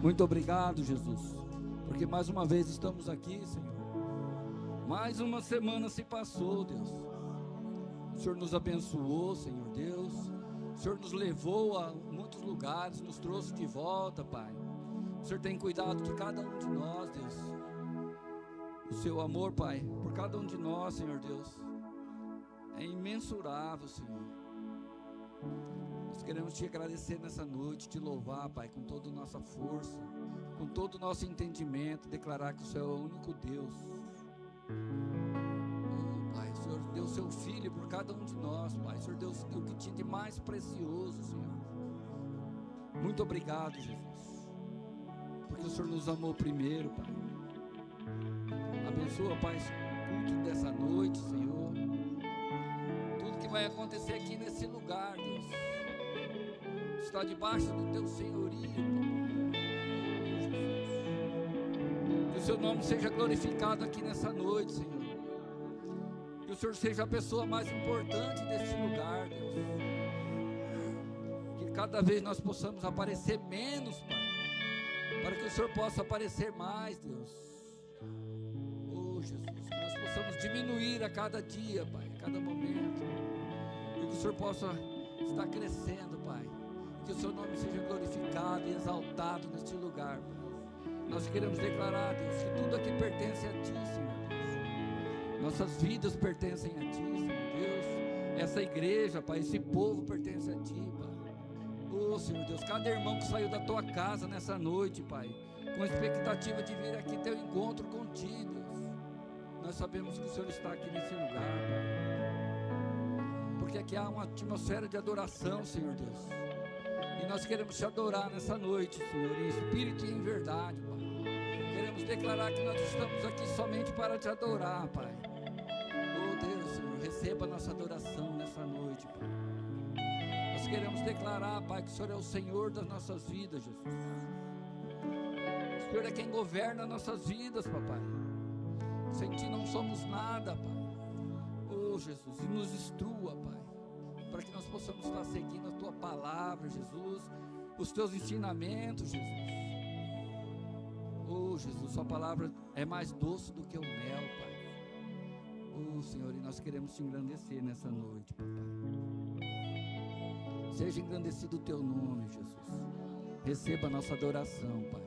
Muito obrigado, Jesus, porque mais uma vez estamos aqui, Senhor. Mais uma semana se passou, Deus. O Senhor nos abençoou, Senhor Deus. O Senhor nos levou a muitos lugares, nos trouxe de volta, Pai. O Senhor tem cuidado de cada um de nós, Deus. O seu amor, Pai, por cada um de nós, Senhor Deus, é imensurável, Senhor. Nós queremos te agradecer nessa noite, te louvar, Pai, com toda a nossa força, com todo o nosso entendimento, declarar que o Senhor é o único Deus. Oh, Pai, o Senhor deu o seu Filho por cada um de nós, Pai. O Senhor deu o que tinha de mais precioso, Senhor. Muito obrigado, Jesus, porque o Senhor nos amou primeiro, Pai. Abençoa, Pai, o culto dessa noite, Senhor. Tudo que vai acontecer aqui nesse lugar, Deus, está debaixo do teu senhorio, Jesus. Que o seu nome seja glorificado aqui nessa noite, Senhor. Que o Senhor seja a pessoa mais importante deste lugar, Deus. Que cada vez nós possamos aparecer menos, Pai, para que o Senhor possa aparecer mais, Deus. Oh, Jesus, que nós possamos diminuir a cada dia, Pai, a cada momento. E que o Senhor possa estar crescendo, Pai. Que o seu nome seja glorificado e exaltado neste lugar, Pai. Nós queremos declarar, Deus, que tudo aqui pertence a Ti, Senhor Deus. Nossas vidas pertencem a Ti, Senhor Deus. Essa igreja, Pai, esse povo pertence a Ti, Pai. Oh, Senhor Deus, cada irmão que saiu da Tua casa nessa noite, Pai, com expectativa de vir aqui ter um encontro contigo, Deus. Nós sabemos que o Senhor está aqui nesse lugar, Pai. Porque aqui há uma atmosfera de adoração, Senhor Deus. E nós queremos te adorar nessa noite, Senhor, em espírito e em verdade, Pai. Queremos declarar que nós estamos aqui somente para te adorar, Pai. Oh Deus, Senhor, receba a nossa adoração nessa noite, Pai. Nós queremos declarar, Pai, que o Senhor é o Senhor das nossas vidas, Jesus. O Senhor é quem governa nossas vidas, Papai. Sem Ti não somos nada, Pai. Oh Jesus, e nos instrua, Pai, para que nós possamos estar seguindo a Tua palavra, Jesus, os Teus ensinamentos, Jesus. Oh, Jesus, Sua palavra é mais doce do que o mel, Pai. Oh, Senhor, e nós queremos Te engrandecer nessa noite, Papai. Seja engrandecido o Teu nome, Jesus. Receba a nossa adoração, Pai.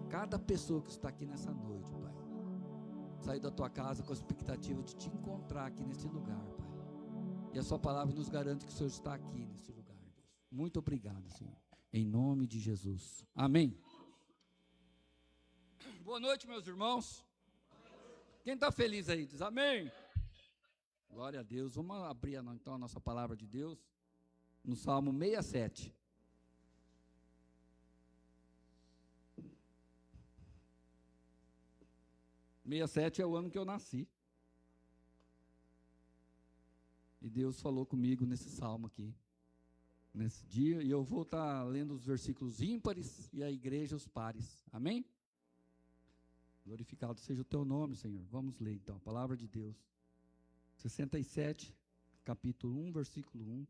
Cada pessoa que está aqui nessa noite, Pai, saiu da Tua casa com a expectativa de Te encontrar aqui nesse lugar, Pai. E a Sua palavra nos garante que o Senhor está aqui nesse lugar, Deus. Muito obrigado, Senhor. Em nome de Jesus. Amém. Boa noite, meus irmãos. Quem está feliz aí, diz amém. Glória a Deus. Vamos abrir então a nossa palavra de Deus no Salmo 67. É o ano que eu nasci. E Deus falou comigo nesse salmo aqui, nesse dia, e eu vou estar lendo os versículos ímpares e a igreja os pares, amém? Glorificado seja o Teu nome, Senhor. Vamos ler então a palavra de Deus. 67, capítulo 1, versículo 1.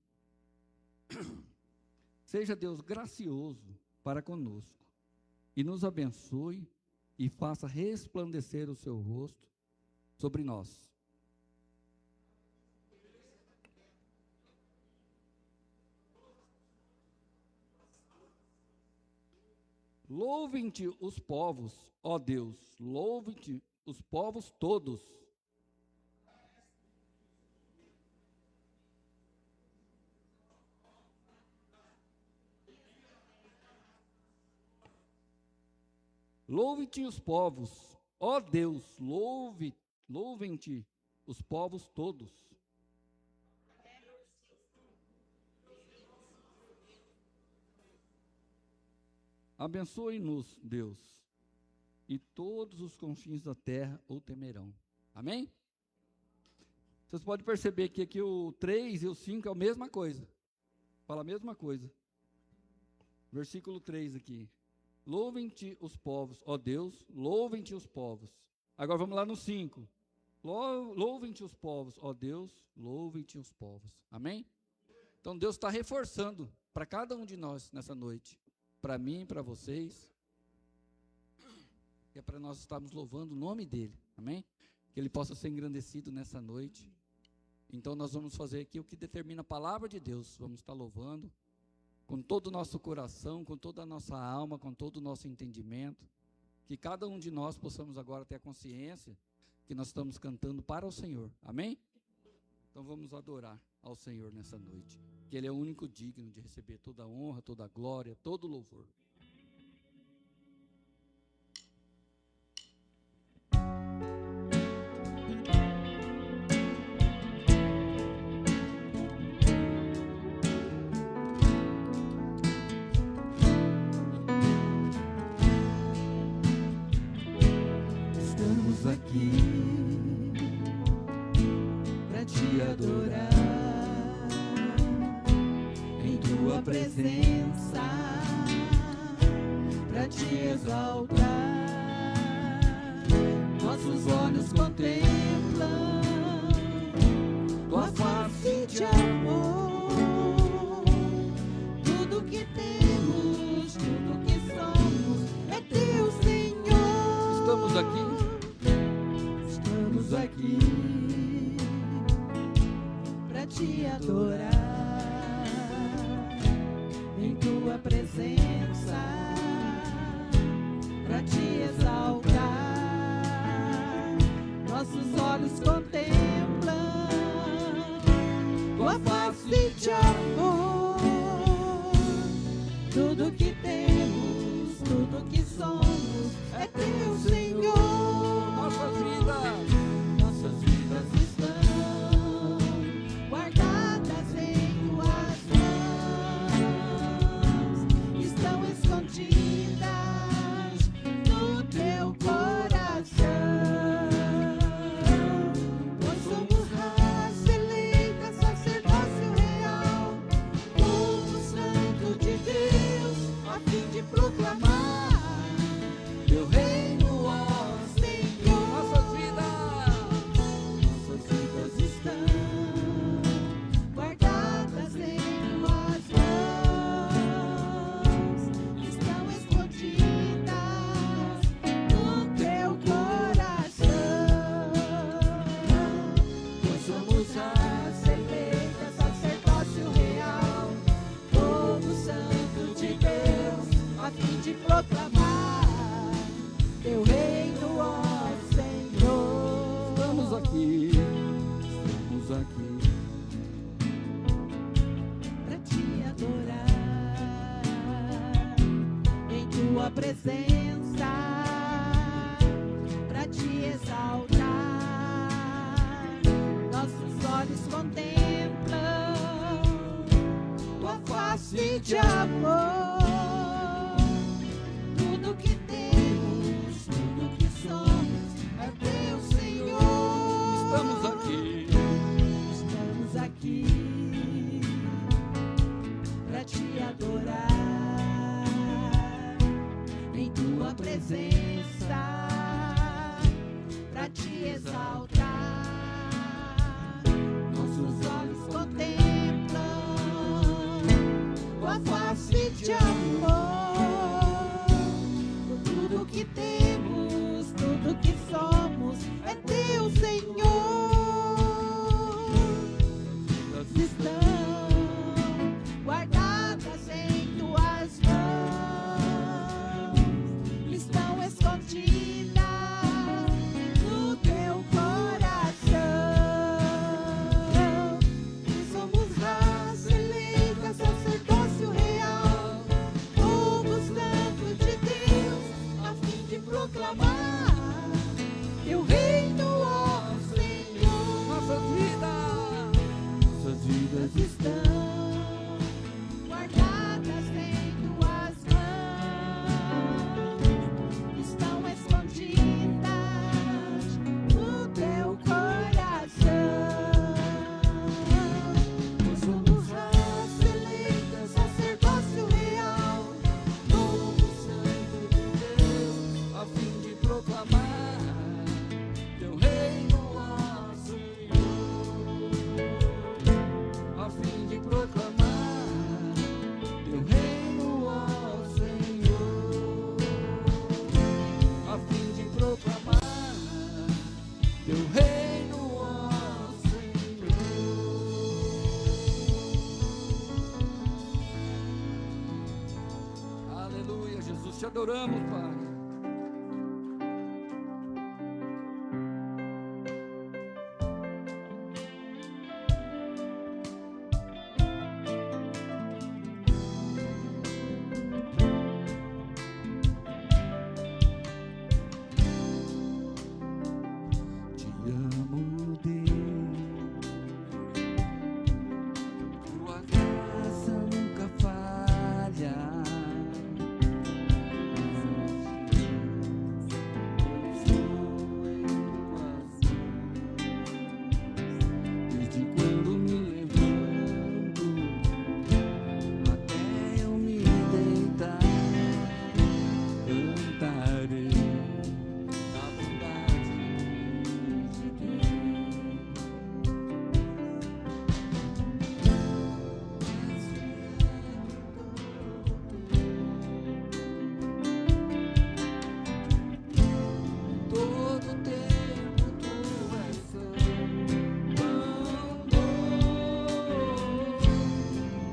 Seja Deus gracioso para conosco, e nos abençoe, e faça resplandecer o Seu rosto sobre nós. Louvem-te os povos, ó Deus, louvem-te os povos todos. Louvem-te os povos, ó Deus, louvem-te os povos todos. Abençoe-nos, Deus, e todos os confins da terra o temerão. Amém? Vocês podem perceber que aqui o 3 e o 5 é a mesma coisa. Fala a mesma coisa. Versículo 3 aqui. Louvem-te os povos, ó Deus, louvem-te os povos. Agora vamos lá no 5. Louvem-te os povos, ó Deus, louvem-te os povos. Amém? Então Deus está reforçando para cada um de nós nessa noite. Para mim, para vocês, que é para nós estarmos louvando o nome dEle, amém? Que Ele possa ser engrandecido nessa noite. Então nós vamos fazer aqui o que determina a palavra de Deus, vamos estar louvando com todo o nosso coração, com toda a nossa alma, com todo o nosso entendimento, que cada um de nós possamos agora ter a consciência que nós estamos cantando para o Senhor, amém? Então vamos adorar ao Senhor nessa noite, que Ele é o único digno de receber toda a honra, toda a glória, todo o louvor. Estamos aqui para te adorar. Tua presença, para te exaltar, nossos olhos contemplam tua face de amor. Tudo que temos, tudo que somos é teu, Senhor. Estamos aqui para te adorar. Em tua presença, para te exaltar, nossos olhos contemplam tua face de amor. Tudo que temos, tudo que somos é teu, Senhor. Nossas vidas estão guardadas em tuas mãos, estão escondidas no teu coração. Nós somos raça eleita, sacerdócio real, povo santo de Deus, a fim de proclamar teu reino, ó Senhor. Nossas vidas estão guardadas em tuas mãos, estão escondidas no teu coração. Nós somos raça eleita, sacerdócio real, povo santo de Deus, a fim de proclamar teu reino, ó Senhor. Estamos aqui para te adorar, em tua presença, para te exaltar. Nossos olhos contemplam tua face de amor. Tudo que temos, tudo que somos é teu, Senhor. Estamos aqui para te adorar, em tua proclamar teu reino, ó Senhor. Nossas vidas Estão guardadas em tuas mãos, estão escondidas no teu coração. Nós somos raça eleita, sacerdócio real, povo santo de Deus, a fim de proclamar teu reino, ó Senhor, a fim de proclamar teu reino, ó Senhor, a fim de proclamar teu reino, ó Senhor. Aleluia, Jesus, te adoramos, Pai. Te amo, Deus, tua graça nunca falha. Desde quando me levanto até eu me deitar, cantarei a bondade de Deus. Todo tempo tu és tão bom,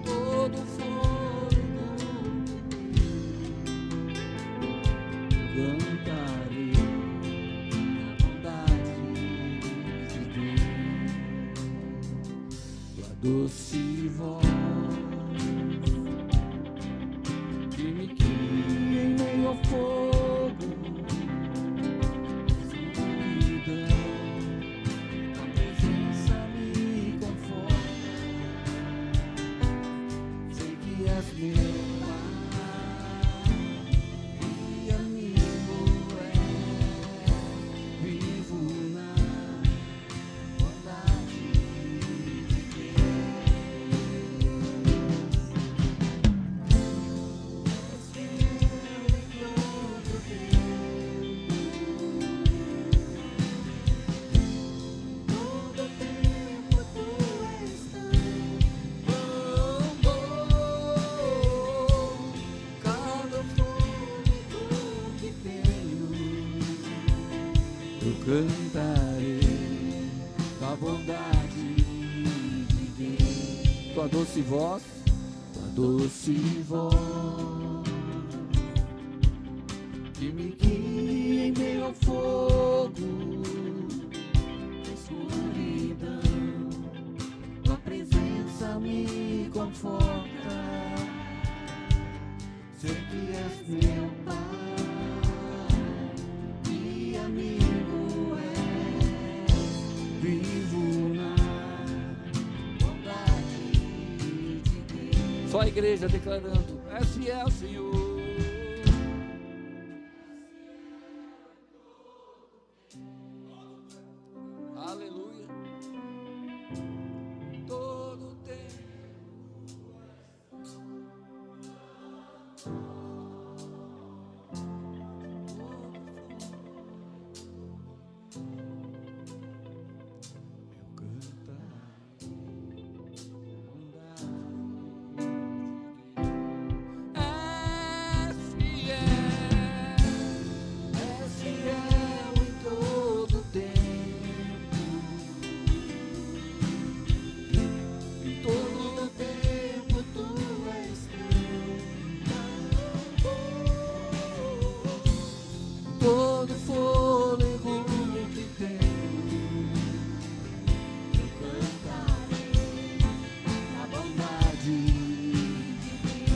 todo fôlego cantarei a bondade de Deus. Tua doce voz que me guia em meio ao fogo, escuridão, tua presença me conforta. Sei que és meu pai e amigo vivo na bondade de Todo tempo tu és tão bom, cada fôlego que tenho. eu cantarei da bondade de Deus. Tua doce voz que me guia em meio ao fogo, Escuridão, tua presença me conforta. Sei que és meu pai e amigo és. vivo na Bondade de Deus. só a igreja declarando: és fiel, Senhor. Aleluia. Todo tempo. Eu és fiel em todo tempo. Em todo tempo tu és todo fôlego que tenho, eu cantarei a bondade de Deus.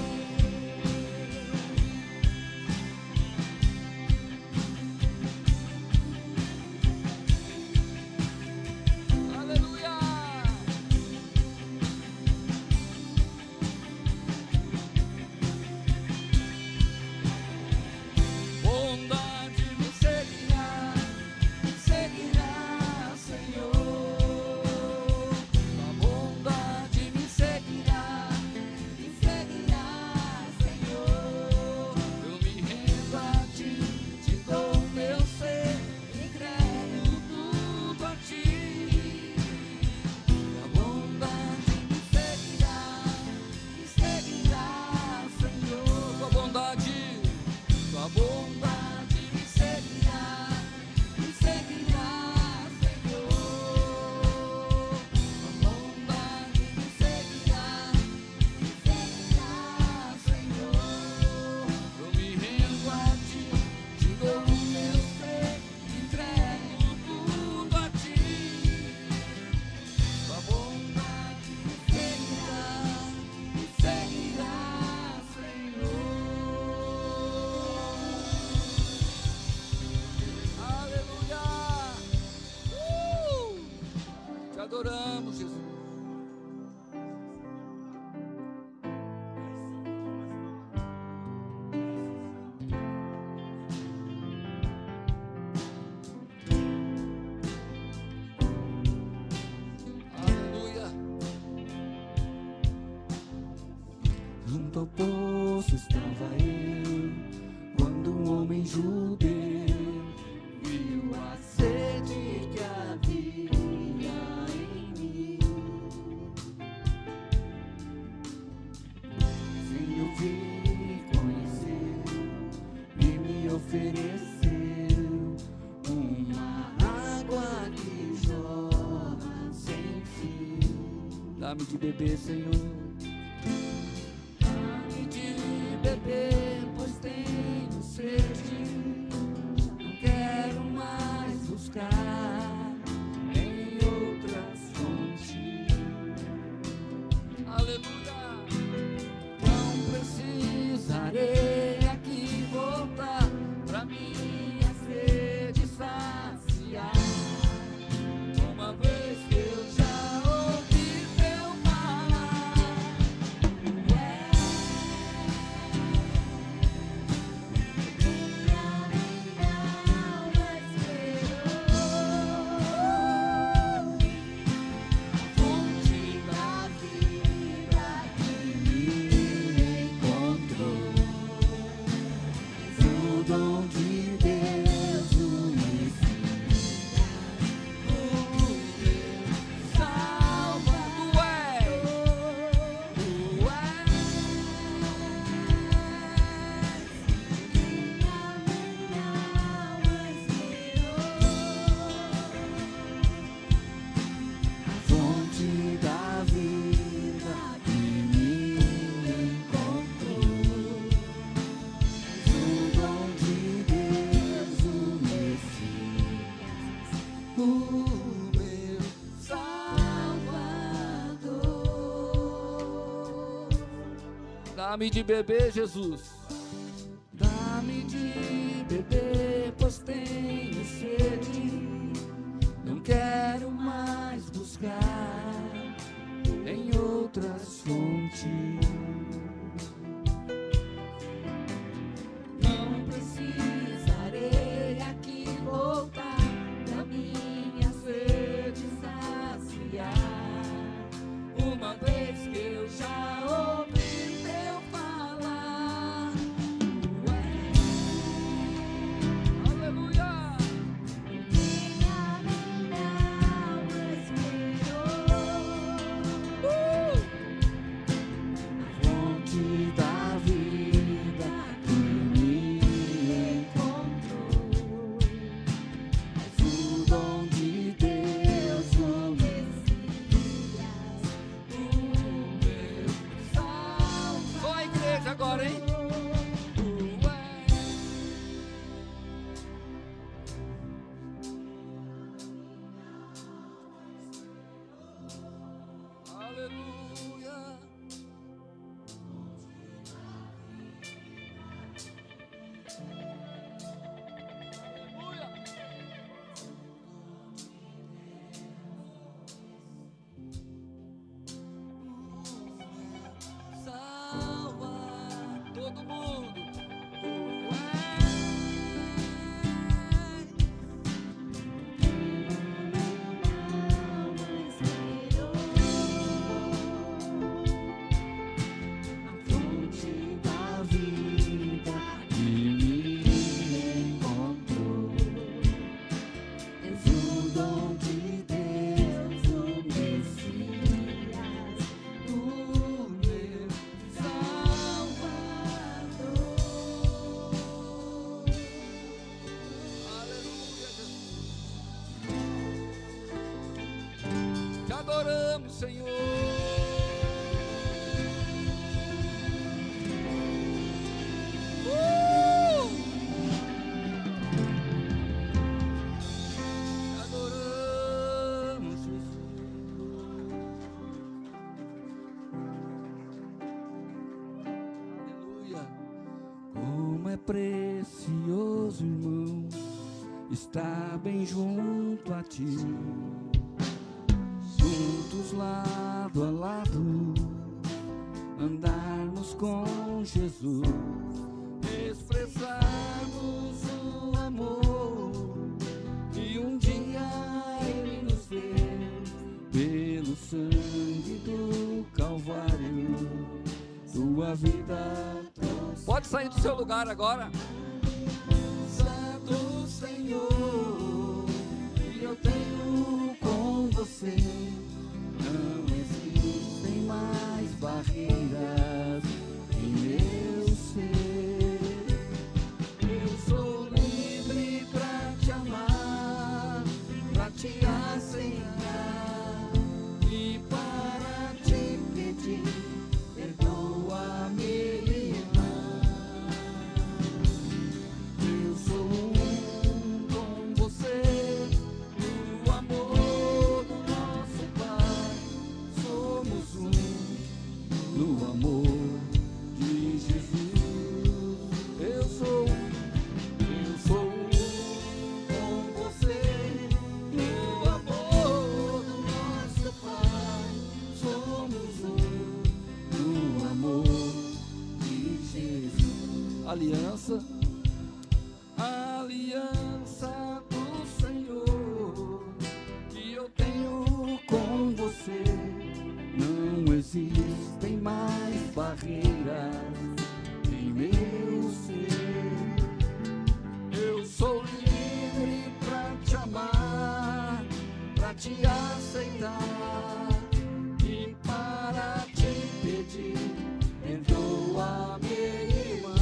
junto ao poço estava eu, quando um homem judeu viu a sede que havia em mim. Sem eu vir conhecer, e me ofereceu uma água que jorra sem fim. Dá-me de beber, Senhor. Dá-me de beber, pois tenho sede. Não quero mais buscar em outras fontes. Aleluia. Não precisarei aqui voltar pra minha sede saciar. Uma vez que eu já ouvi teu falar, dá-me de beber, Jesus. Dá-me de beber, pois tenho sede. Não quero mais buscar em outras fontes. Não precisarei aqui voltar pra minha sede saciar. Uma vez que eu já ouvi agora, hein? Aleluia. Todo mundo. A fonte da vida que me encontrou. És o dom de Deus, o Messias, o meu Salvador. Aleluia, Jesus. Te adoramos, Senhor. Precioso, irmão, está bem junto a ti, juntos lado a lado, andarmos com Jesus, expressarmos o amor que um dia Ele nos deu pelo sangue do Calvário. Tua vida no seu lugar agora. Do Senhor, que eu tenho com você, não existem mais barreiras em meu ser. Eu sou livre pra te amar, pra te aceitar e para te pedir, perdoa-me, irmã. Eu sou um com você, no amor do nosso Pai. Somos um no amor de Jesus. Eu sou um com você, no amor do nosso Pai. Somos um no amor de Jesus. Aliança. Aliança do Senhor que eu tenho com você, não existem mais barreiras em meu ser. Eu sou livre pra te amar, pra te aceitar e para te pedir, perdoa-me, irmã.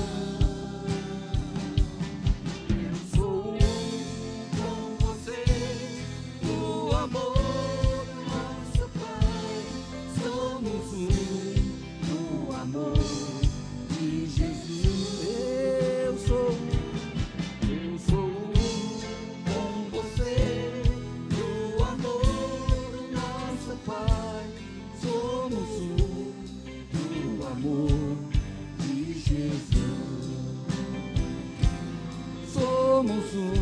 Somos um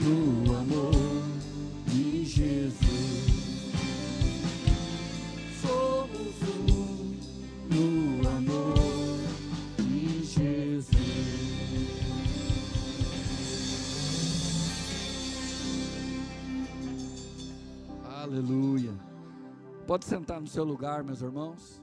no amor de Jesus. Somos um no amor de Jesus. Aleluia. Pode sentar no seu lugar, meus irmãos.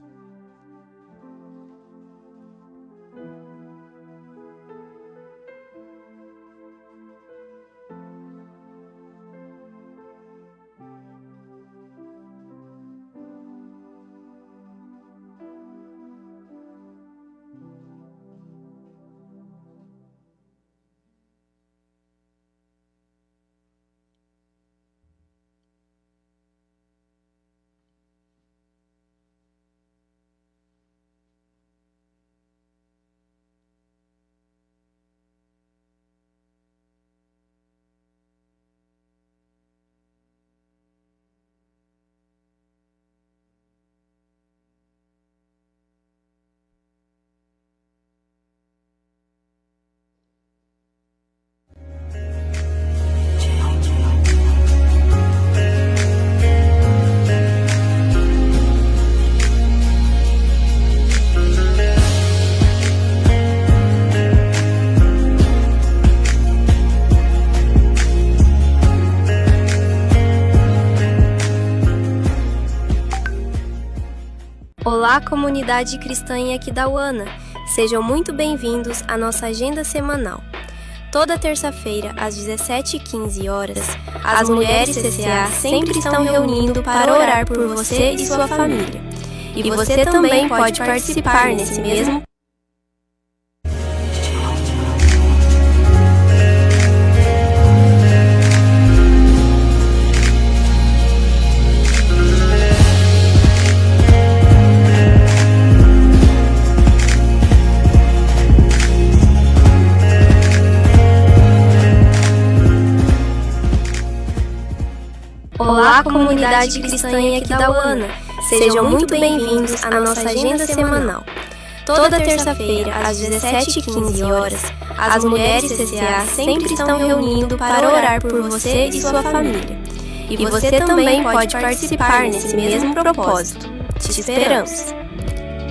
Olá, comunidade cristã em Aquidauana! Sejam muito bem-vindos à nossa agenda semanal. Toda terça-feira, às 17h15, as mulheres CCA sempre estão reunindo para orar por você e sua família. E você também pode participar nesse mesmo Olá, comunidade cristã em Aquidauana! Sejam muito bem-vindos à nossa agenda semanal. Toda terça-feira, às 17h15, as mulheres CCA sempre estão reunindo para orar por você e sua família. E você também pode participar nesse mesmo propósito. Te esperamos!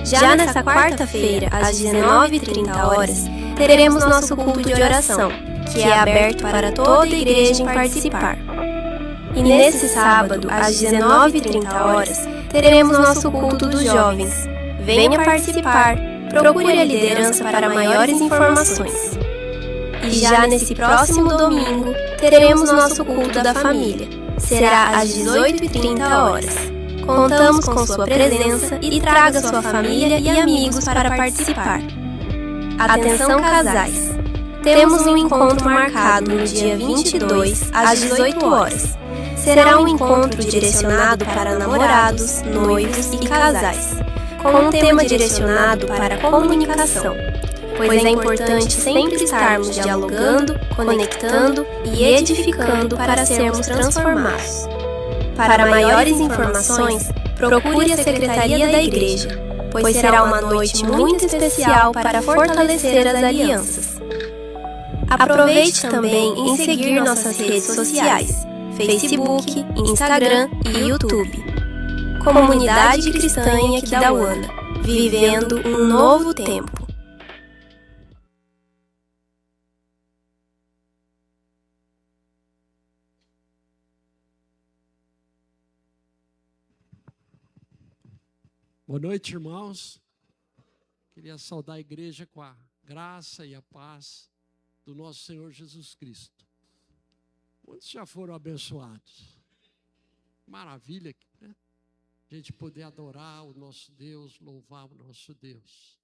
Já nessa quarta-feira, às 19h30, teremos nosso culto de oração, que é aberto para toda a igreja em participar. E nesse sábado, às 19h30, teremos nosso culto dos jovens. Venha participar! procure a liderança para maiores informações. E já nesse próximo domingo, teremos nosso culto da família. Será às 18h30. Contamos com sua presença e traga sua família e amigos para participar. Atenção, casais! Temos um encontro marcado no dia 22, às 18h. Será um encontro direcionado para namorados, noivos e casais, com um tema direcionado para comunicação, pois é importante sempre estarmos dialogando, conectando e edificando para sermos transformados. Para maiores informações, procure a Secretaria da Igreja, pois será uma noite muito especial para fortalecer as alianças. Aproveite também em seguir nossas redes sociais, Facebook, Instagram e YouTube. Comunidade Cristã em Aquidauana, vivendo um novo tempo. Boa noite, irmãos. Queria saudar a igreja com a graça e a paz do nosso Senhor Jesus Cristo. Quantos já foram abençoados? Maravilha, né? A gente poder adorar o nosso Deus, louvar o nosso Deus.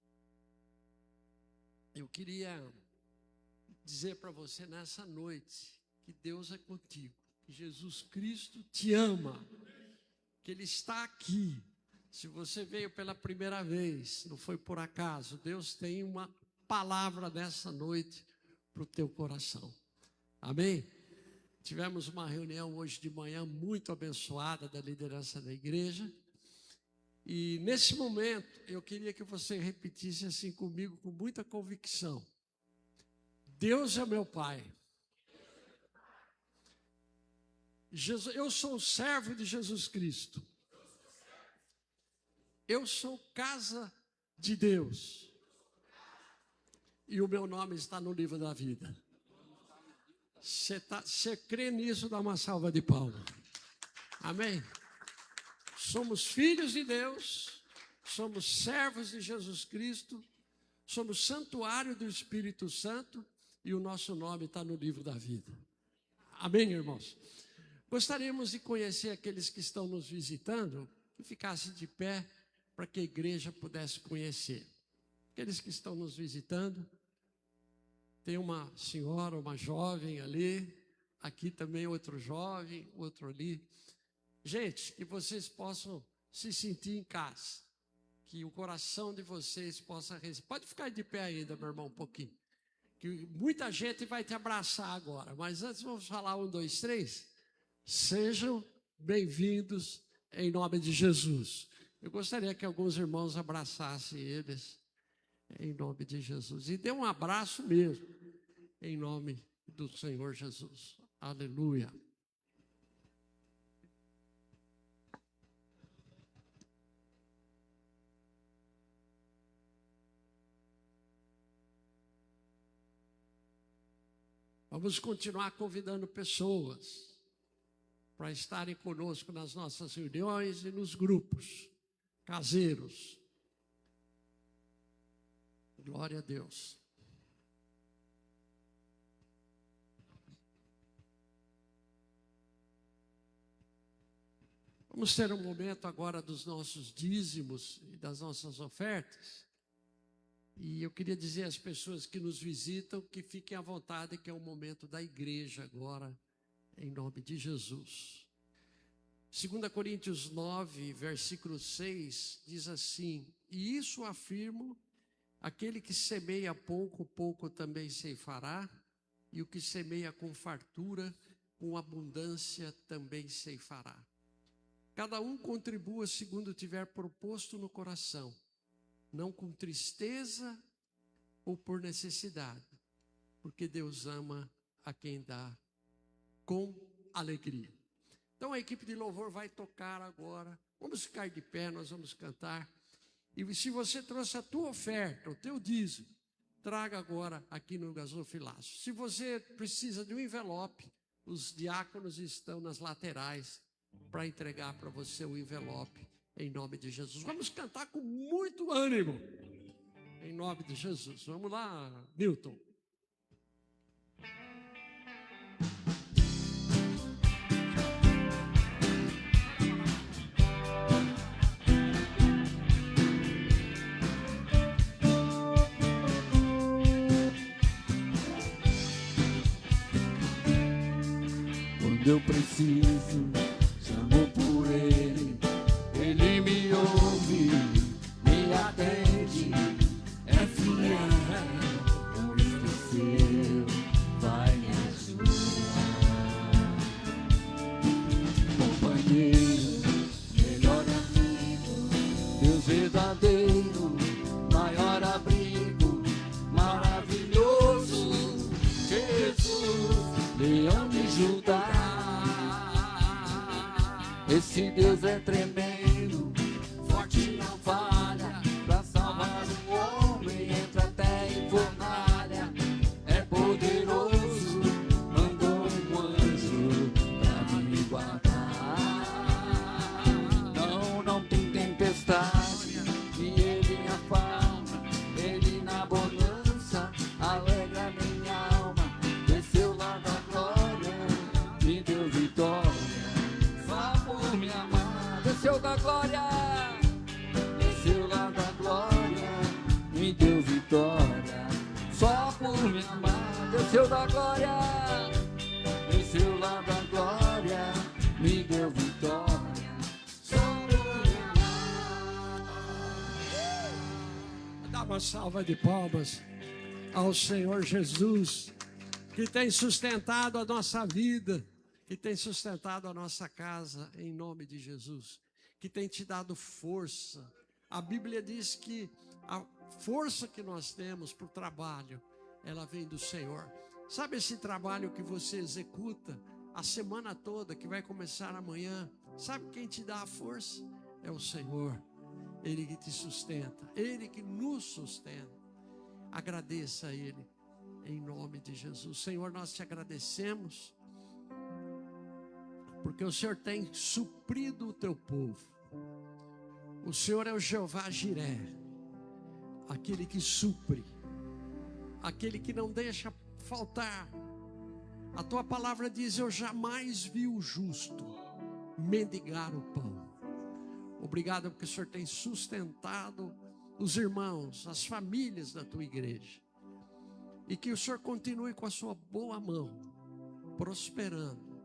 Eu queria dizer para você nessa noite que Deus é contigo, que Jesus Cristo te ama, que Ele está aqui. Se você veio pela primeira vez, não foi por acaso, Deus tem uma palavra nessa noite para o teu coração. Amém? Tivemos uma reunião hoje de manhã muito abençoada da liderança da igreja. E nesse momento, eu queria que você repetisse assim comigo, com muita convicção. Deus é meu Pai. Eu sou servo de Jesus Cristo. Eu sou casa de Deus. E o meu nome está no livro da vida. Você crê nisso, dá uma salva de palmas. Amém? Somos filhos de Deus, somos servos de Jesus Cristo, somos santuário do Espírito Santo e o nosso nome está no livro da vida. Amém, irmãos? Gostaríamos de conhecer aqueles que estão nos visitando, que ficassem de pé, para que a igreja pudesse conhecer. Aqueles que estão nos visitando, tem uma senhora, uma jovem ali, aqui também outro jovem, outro ali. Gente, que vocês possam se sentir em casa, que o coração de vocês possa receber. Pode ficar de pé ainda, meu irmão, um pouquinho. Que muita gente vai te abraçar agora, mas antes vamos falar 1, 2, 3. Sejam bem-vindos em nome de Jesus. Eu gostaria que alguns irmãos abraçassem eles em nome de Jesus. E dê um abraço mesmo em nome do Senhor Jesus. Aleluia. Vamos continuar convidando pessoas para estarem conosco nas nossas reuniões e nos grupos caseiros. Glória a Deus. Vamos ter um momento agora dos nossos dízimos e das nossas ofertas. E eu queria dizer às pessoas que nos visitam que fiquem à vontade, que é o momento da igreja agora, em nome de Jesus. 2 Coríntios 9, versículo 6, diz assim: e isso afirmo, aquele que semeia pouco, pouco também ceifará, e o que semeia com fartura, com abundância também ceifará. Cada um contribua segundo tiver proposto no coração, não com tristeza ou por necessidade, porque Deus ama a quem dá com alegria. Então a equipe de louvor vai tocar agora. Vamos ficar de pé, nós vamos cantar. E se você trouxe a tua oferta, o teu dízimo, traga agora aqui no gasofilaço. Se você precisa de um envelope, os diáconos estão nas laterais para entregar para você o envelope em nome de Jesus. Vamos cantar com muito ânimo. Em nome de Jesus. Vamos lá, Newton. Quando eu preciso, chamo por Ele, Ele me ouve, me atende, é fiel, não esqueceu, vai me ajudar. Companheiro, melhor amigo, Deus verdadeiro, maior abrigo, maravilhoso, Jesus, leão de Judá. Esse Deus é tremendo, forte não falha, pra salvar o homem entra até em fornalha. É poderoso, mandou um anjo pra me guardar. Não tem tempestade que ele acalma, ele na bonança alegra minha alma. Desceu lá da glória, me deu vitória. Me amar, desceu da glória, desceu lá da glória, me deu vitória. Só por me amar, desceu da glória, desceu lá da glória, me deu vitória. Só por me amar. Dá uma salva de palmas ao Senhor Jesus, que tem sustentado a nossa vida, que tem sustentado a nossa casa, em nome de Jesus, que tem te dado força. A Bíblia diz que a força que nós temos para o trabalho, ela vem do Senhor. Sabe esse trabalho que você executa a semana toda, que vai começar amanhã? Sabe quem te dá a força? É o Senhor. Ele que te sustenta, Ele que nos sustenta. Agradeça a Ele, em nome de Jesus. Senhor, nós te agradecemos, porque o Senhor tem suprido o teu povo. O Senhor é o Jeová Jiré, aquele que supre, aquele que não deixa faltar. A tua palavra diz: eu jamais vi o justo mendigar o pão. Obrigado porque o Senhor tem sustentado os irmãos, as famílias da tua igreja. E que o Senhor continue com a sua boa mão, prosperando,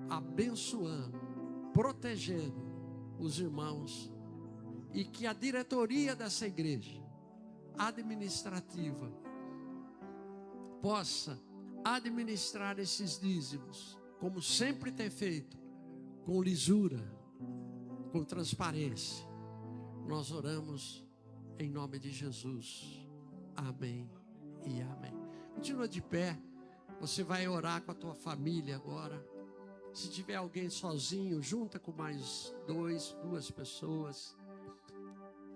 abençoando, protegendo os irmãos, e que a diretoria dessa igreja administrativa possa administrar esses dízimos, como sempre tem feito, com lisura, com transparência. Nós oramos em nome de Jesus. Amém e amém. Continua de pé. Você vai orar com a tua família agora. Se tiver alguém sozinho, junta com mais duas pessoas.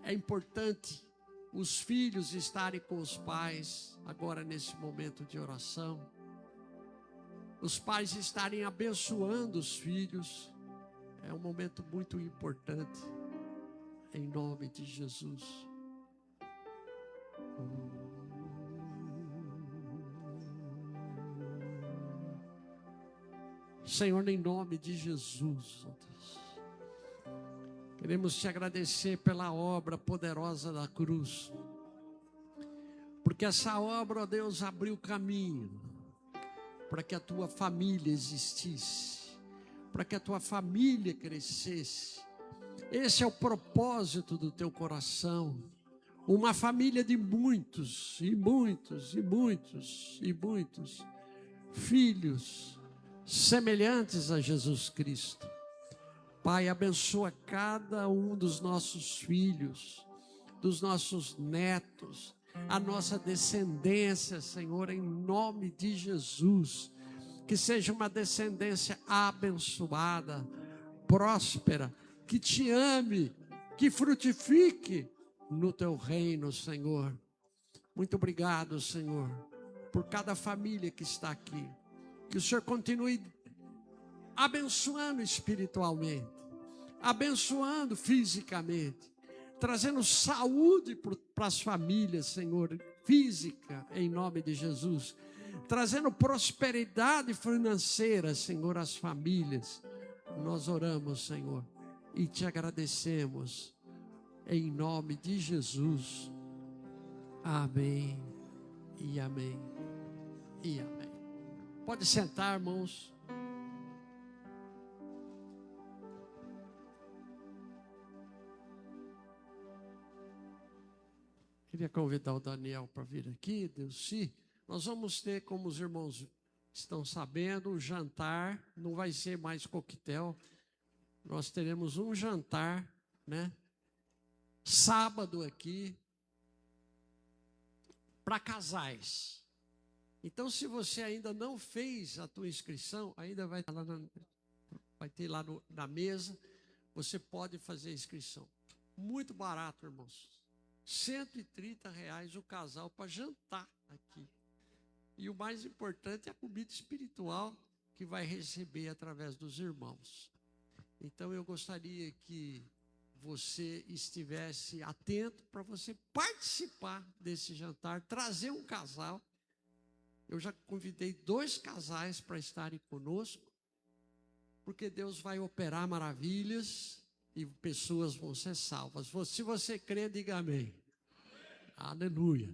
É importante os filhos estarem com os pais agora nesse momento de oração. Os pais estarem abençoando os filhos. É um momento muito importante. Em nome de Jesus. Senhor, em nome de Jesus, ó Deus, queremos te agradecer pela obra poderosa da cruz, porque essa obra, ó Deus, abriu caminho para que a tua família existisse, para que a tua família crescesse. Esse é o propósito do teu coração, uma família de muitos e muitos e muitos e muitos filhos semelhantes a Jesus Cristo. Pai, abençoa cada um dos nossos filhos, dos nossos netos, a nossa descendência, Senhor, em nome de Jesus. Que seja uma descendência abençoada, próspera, que te ame, que frutifique no teu reino, Senhor. Muito obrigado, Senhor, por cada família que está aqui. Que o Senhor continue abençoando espiritualmente, abençoando fisicamente, trazendo saúde para as famílias, Senhor, física, em nome de Jesus, trazendo prosperidade financeira, Senhor, às famílias. Nós oramos, Senhor, e te agradecemos, em nome de Jesus. Amém, e amém, e amém. Pode sentar, irmãos. Queria convidar o Daniel para vir aqui, Deus, sim. Nós vamos ter, como os irmãos estão sabendo, um jantar, não vai ser mais coquetel, nós teremos um jantar, né? Sábado aqui, para casais. Então, se você ainda não fez a tua inscrição, ainda vai ter lá na mesa, você pode fazer a inscrição. Muito barato, irmãos. R$130 o casal para jantar aqui. E o mais importante é a comida espiritual que vai receber através dos irmãos. Então eu gostaria que você estivesse atento para você participar desse jantar, trazer um casal. Eu já convidei 2 casais para estarem conosco, porque Deus vai operar maravilhas e pessoas vão ser salvas. Se você crê, diga amém. Aleluia.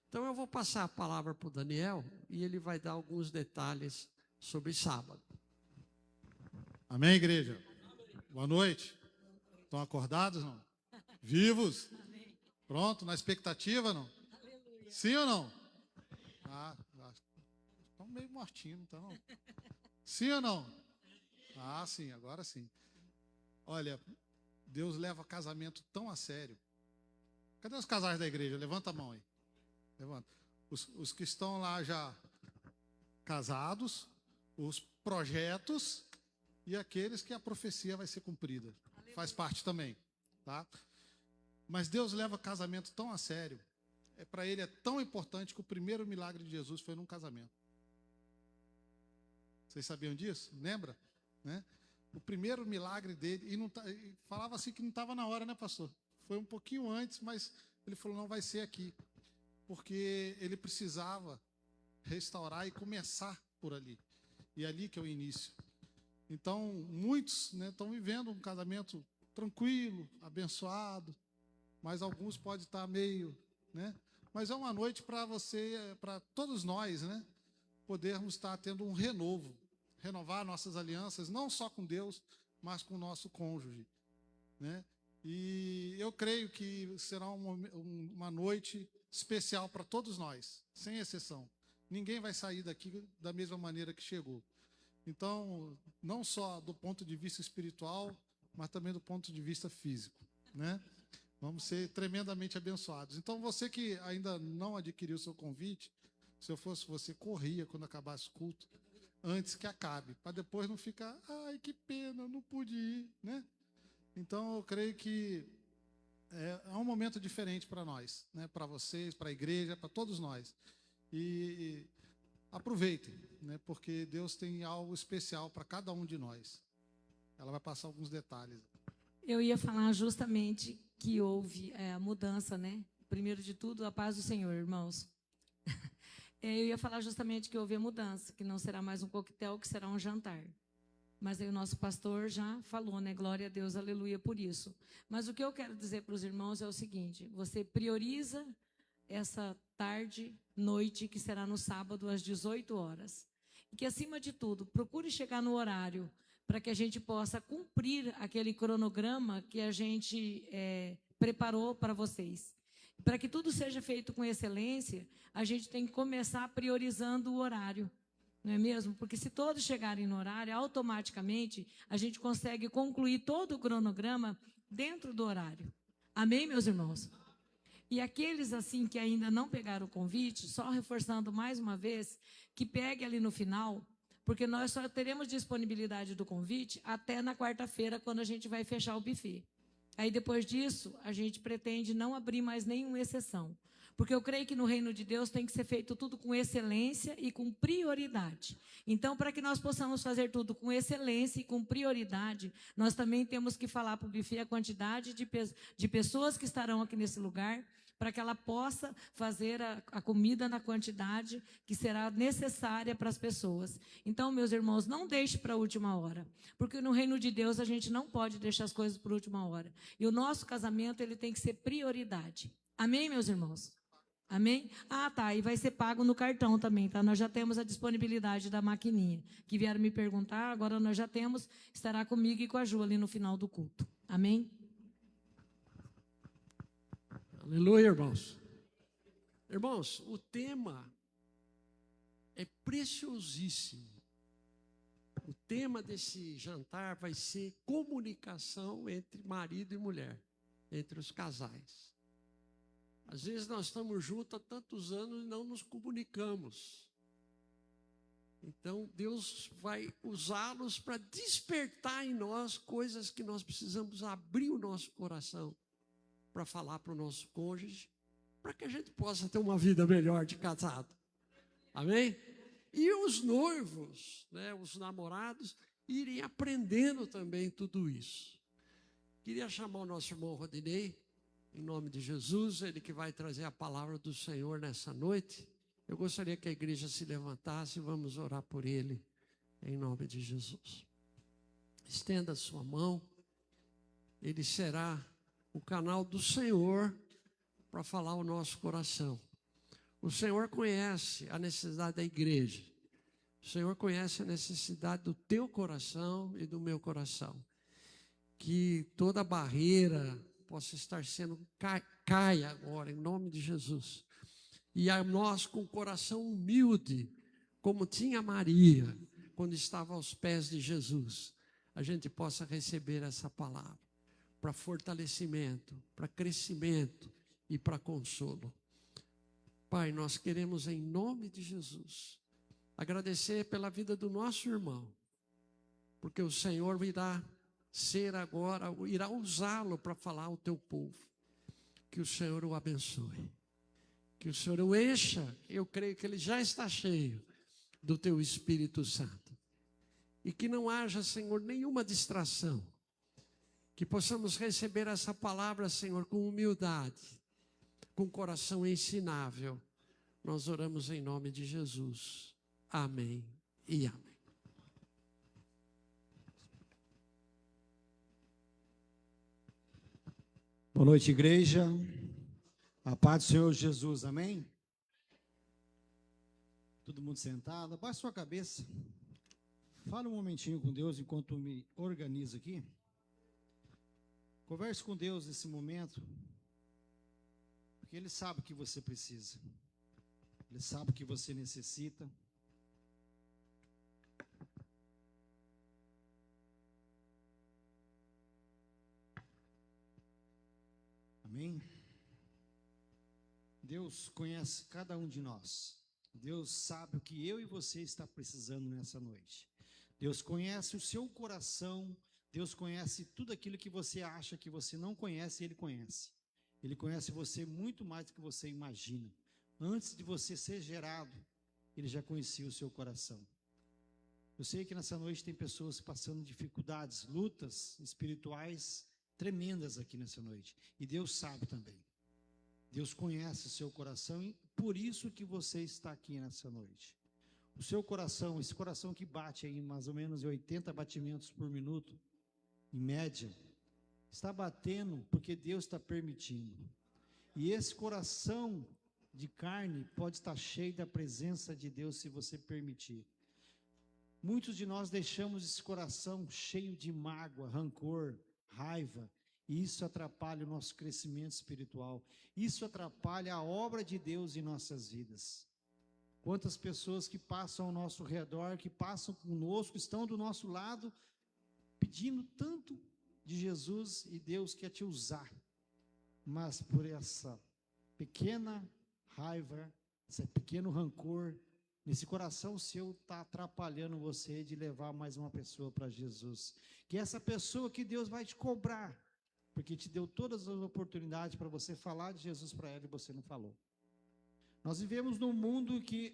Então eu vou passar a palavra para o Daniel e ele vai dar alguns detalhes sobre sábado. Amém, igreja? Boa noite. Estão acordados, não? Vivos? Pronto, na expectativa, não? Sim ou não? Estão meio mortinhos, então. Sim ou não? Sim, agora sim. Olha, Deus leva casamento tão a sério. Cadê os casais da igreja? Levanta a mão aí. Levanta. Os que estão lá já casados, os projetos e aqueles que a profecia vai ser cumprida. Aleluia. Faz parte também, tá? Mas Deus leva casamento tão a sério. Para ele é tão importante que o primeiro milagre de Jesus foi num casamento. Vocês sabiam disso? Lembra? Né? O primeiro milagre dele, e falava assim que não estava na hora, né, pastor? Foi um pouquinho antes, mas ele falou, não vai ser aqui. Porque ele precisava restaurar e começar por ali. E ali que é o início. Então, muitos estão vivendo um casamento tranquilo, abençoado, mas alguns podem estar meio, né? Mas é uma noite para você, para todos nós, né? Podermos estar tendo um renovo, renovar nossas alianças, não só com Deus, mas com o nosso cônjuge, né? E eu creio que será uma noite especial para todos nós, sem exceção. Ninguém vai sair daqui da mesma maneira que chegou. Então, não só do ponto de vista espiritual, mas também do ponto de vista físico, né? Vamos ser tremendamente abençoados. Então, você que ainda não adquiriu o seu convite, se eu fosse você, corria quando acabasse o culto, antes que acabe, para depois não ficar, ai, que pena, não pude ir, né? Então, eu creio que é um momento diferente para nós, né? Para vocês, para a igreja, para todos nós. E aproveitem, né? Porque Deus tem algo especial para cada um de nós. Ela vai passar alguns detalhes. Eu ia falar justamente que houve a mudança, né? Primeiro de tudo, a paz do Senhor, irmãos. Eu ia falar justamente que houve a mudança, que não será mais um coquetel, que será um jantar. Mas aí o nosso pastor já falou, né? Glória a Deus, aleluia por isso. Mas o que eu quero dizer para os irmãos é o seguinte, você prioriza essa tarde, noite, que será no sábado, às 18 horas. E que, acima de tudo, procure chegar no horário, para que a gente possa cumprir aquele cronograma que a gente preparou para vocês. Para que tudo seja feito com excelência, a gente tem que começar priorizando o horário. Não é mesmo? Porque se todos chegarem no horário, automaticamente a gente consegue concluir todo o cronograma dentro do horário. Amém, meus irmãos? E aqueles assim que ainda não pegaram o convite, só reforçando mais uma vez, que pegue ali no final, porque nós só teremos disponibilidade do convite até na quarta-feira, quando a gente vai fechar o buffet. Aí depois disso, a gente pretende não abrir mais nenhuma exceção. Porque eu creio que no reino de Deus tem que ser feito tudo com excelência e com prioridade. Então, para que nós possamos fazer tudo com excelência e com prioridade, nós também temos que falar para o buffet a quantidade de pessoas que estarão aqui nesse lugar, para que ela possa fazer a comida na quantidade que será necessária para as pessoas. Então, meus irmãos, não deixe para a última hora, porque no reino de Deus a gente não pode deixar as coisas para a última hora. E o nosso casamento, ele tem que ser prioridade. Amém, meus irmãos? Amém? Ah, tá, e vai ser pago no cartão também, tá? Nós já temos a disponibilidade da maquininha, que vieram me perguntar, agora nós já temos, estará comigo e com a Ju ali no final do culto. Amém? Aleluia, irmãos. Irmãos, o tema é preciosíssimo. O tema desse jantar vai ser comunicação entre marido e mulher, entre os casais. Às vezes nós estamos juntos há tantos anos e não nos comunicamos. Então Deus vai usá-los para despertar em nós coisas que nós precisamos abrir o nosso coração para falar para o nosso cônjuge, para que a gente possa ter uma vida melhor de casado. Amém? E os noivos, né, os namorados, irem aprendendo também tudo isso. Queria chamar o nosso irmão Rodinei, em nome de Jesus, ele que vai trazer a palavra do Senhor nessa noite. Eu gostaria que a igreja se levantasse e vamos orar por ele, em nome de Jesus. Estenda a sua mão, ele será o canal do Senhor para falar o nosso coração. O Senhor conhece a necessidade da igreja. O Senhor conhece a necessidade do teu coração e do meu coração. Que toda barreira possa estar sendo caia agora, em nome de Jesus. E a nós com o coração humilde, como tinha Maria, quando estava aos pés de Jesus, a gente possa receber essa palavra para fortalecimento, para crescimento e para consolo. Pai, nós queremos em nome de Jesus agradecer pela vida do nosso irmão, porque o Senhor irá ser agora, irá usá-lo para falar ao teu povo. Que o Senhor o abençoe, que o Senhor o encha, eu creio que ele já está cheio do teu Espírito Santo, e que não haja, Senhor, nenhuma distração, que possamos receber essa palavra, Senhor, com humildade, com coração ensinável. Nós oramos em nome de Jesus. Amém e amém. Boa noite, igreja. A paz do Senhor Jesus, amém? Todo mundo sentado, abaixe sua cabeça. Fala um momentinho com Deus enquanto me organizo aqui. Converse com Deus nesse momento, porque Ele sabe o que você precisa. Ele sabe o que você necessita. Amém? Deus conhece cada um de nós. Deus sabe o que eu e você está precisando nessa noite. Deus conhece o seu coração. Deus conhece tudo aquilo que você acha que você não conhece, Ele conhece. Ele conhece você muito mais do que você imagina. Antes de você ser gerado, Ele já conhecia o seu coração. Eu sei que nessa noite tem pessoas passando dificuldades, lutas espirituais tremendas aqui nessa noite. E Deus sabe também. Deus conhece o seu coração e por isso que você está aqui nessa noite. O seu coração, esse coração que bate aí mais ou menos 80 batimentos por minuto, em média, está batendo porque Deus está permitindo. E esse coração de carne pode estar cheio da presença de Deus se você permitir. Muitos de nós deixamos esse coração cheio de mágoa, rancor, raiva, e isso atrapalha o nosso crescimento espiritual. Isso atrapalha a obra de Deus em nossas vidas. Quantas pessoas que passam ao nosso redor, que passam conosco, estão do nosso lado, pedindo tanto de Jesus e Deus quer te usar. Mas por essa pequena raiva, esse pequeno rancor, nesse coração seu está atrapalhando você de levar mais uma pessoa para Jesus. Que essa pessoa que Deus vai te cobrar, porque te deu todas as oportunidades para você falar de Jesus para ela e você não falou. Nós vivemos num mundo que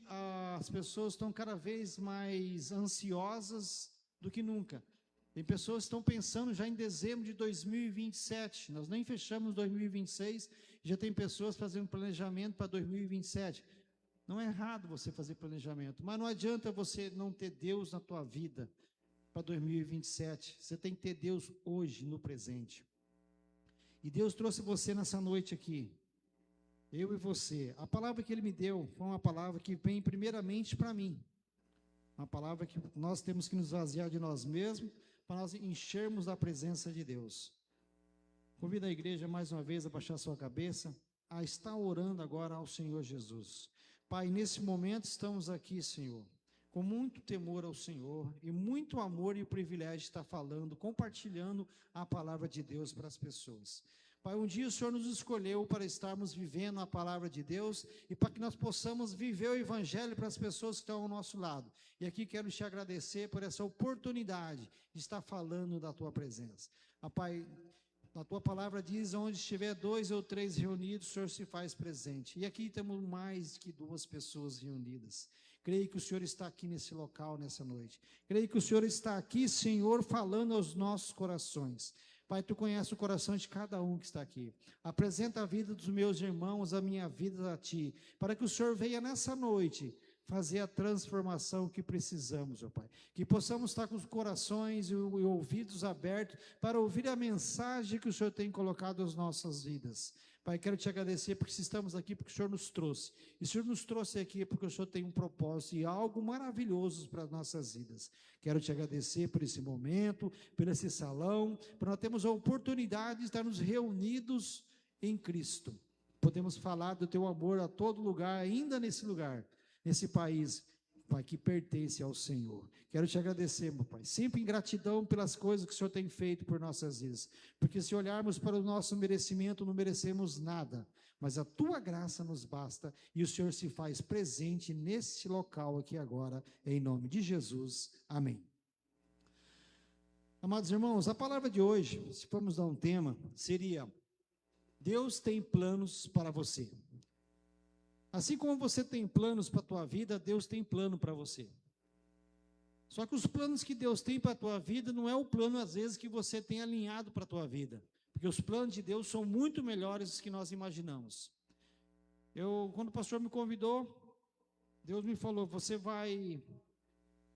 as pessoas estão cada vez mais ansiosas do que nunca. Tem pessoas que estão pensando já em dezembro de 2027. Nós nem fechamos 2026, já tem pessoas fazendo planejamento para 2027. Não é errado você fazer planejamento, mas não adianta você não ter Deus na tua vida para 2027. Você tem que ter Deus hoje, no presente. E Deus trouxe você nessa noite aqui, eu e você. A palavra que Ele me deu foi uma palavra que vem primeiramente para mim. Uma palavra que nós temos que nos esvaziar de nós mesmos, para nós enchermos da presença de Deus. Convido a igreja mais uma vez a baixar sua cabeça, a estar orando agora ao Senhor Jesus. Pai, nesse momento estamos aqui, Senhor, com muito temor ao Senhor e muito amor e o privilégio de estar falando, compartilhando a palavra de Deus para as pessoas. Pai, um dia o Senhor nos escolheu para estarmos vivendo a palavra de Deus e para que nós possamos viver o Evangelho para as pessoas que estão ao nosso lado. E aqui quero te agradecer por essa oportunidade de estar falando da Tua presença. Pai, a Tua palavra diz, onde estiver 2 ou 3 reunidos, o Senhor se faz presente. E aqui temos mais que 2 pessoas reunidas. Creio que o Senhor está aqui nesse local, nessa noite. Creio que o Senhor está aqui, Senhor, falando aos nossos corações. Pai, Tu conheces o coração de cada um que está aqui. Apresenta a vida dos meus irmãos, a minha vida a Ti, para que o Senhor venha nessa noite fazer a transformação que precisamos, ó Pai. Que possamos estar com os corações e ouvidos abertos para ouvir a mensagem que o Senhor tem colocado às nossas vidas. Pai, quero Te agradecer porque estamos aqui, porque o Senhor nos trouxe. E o Senhor nos trouxe aqui porque o Senhor tem um propósito e algo maravilhoso para as nossas vidas. Quero Te agradecer por esse momento, por esse salão, por nós termos a oportunidade de estarmos reunidos em Cristo. Podemos falar do Teu amor a todo lugar, ainda nesse lugar, nesse país, Pai, que pertence ao Senhor. Quero Te agradecer, meu Pai, sempre em gratidão pelas coisas que o Senhor tem feito por nossas vidas, porque se olharmos para o nosso merecimento, não merecemos nada, mas a Tua graça nos basta, e o Senhor se faz presente nesse local aqui agora, em nome de Jesus, amém. Amados irmãos, a palavra de hoje, se formos dar um tema, seria: Deus tem planos para você. Assim como você tem planos para a tua vida, Deus tem plano para você. Só que os planos que Deus tem para a tua vida não é o plano, às vezes, que você tem alinhado para a tua vida. Porque os planos de Deus são muito melhores do que nós imaginamos. Quando o pastor me convidou, Deus me falou, você vai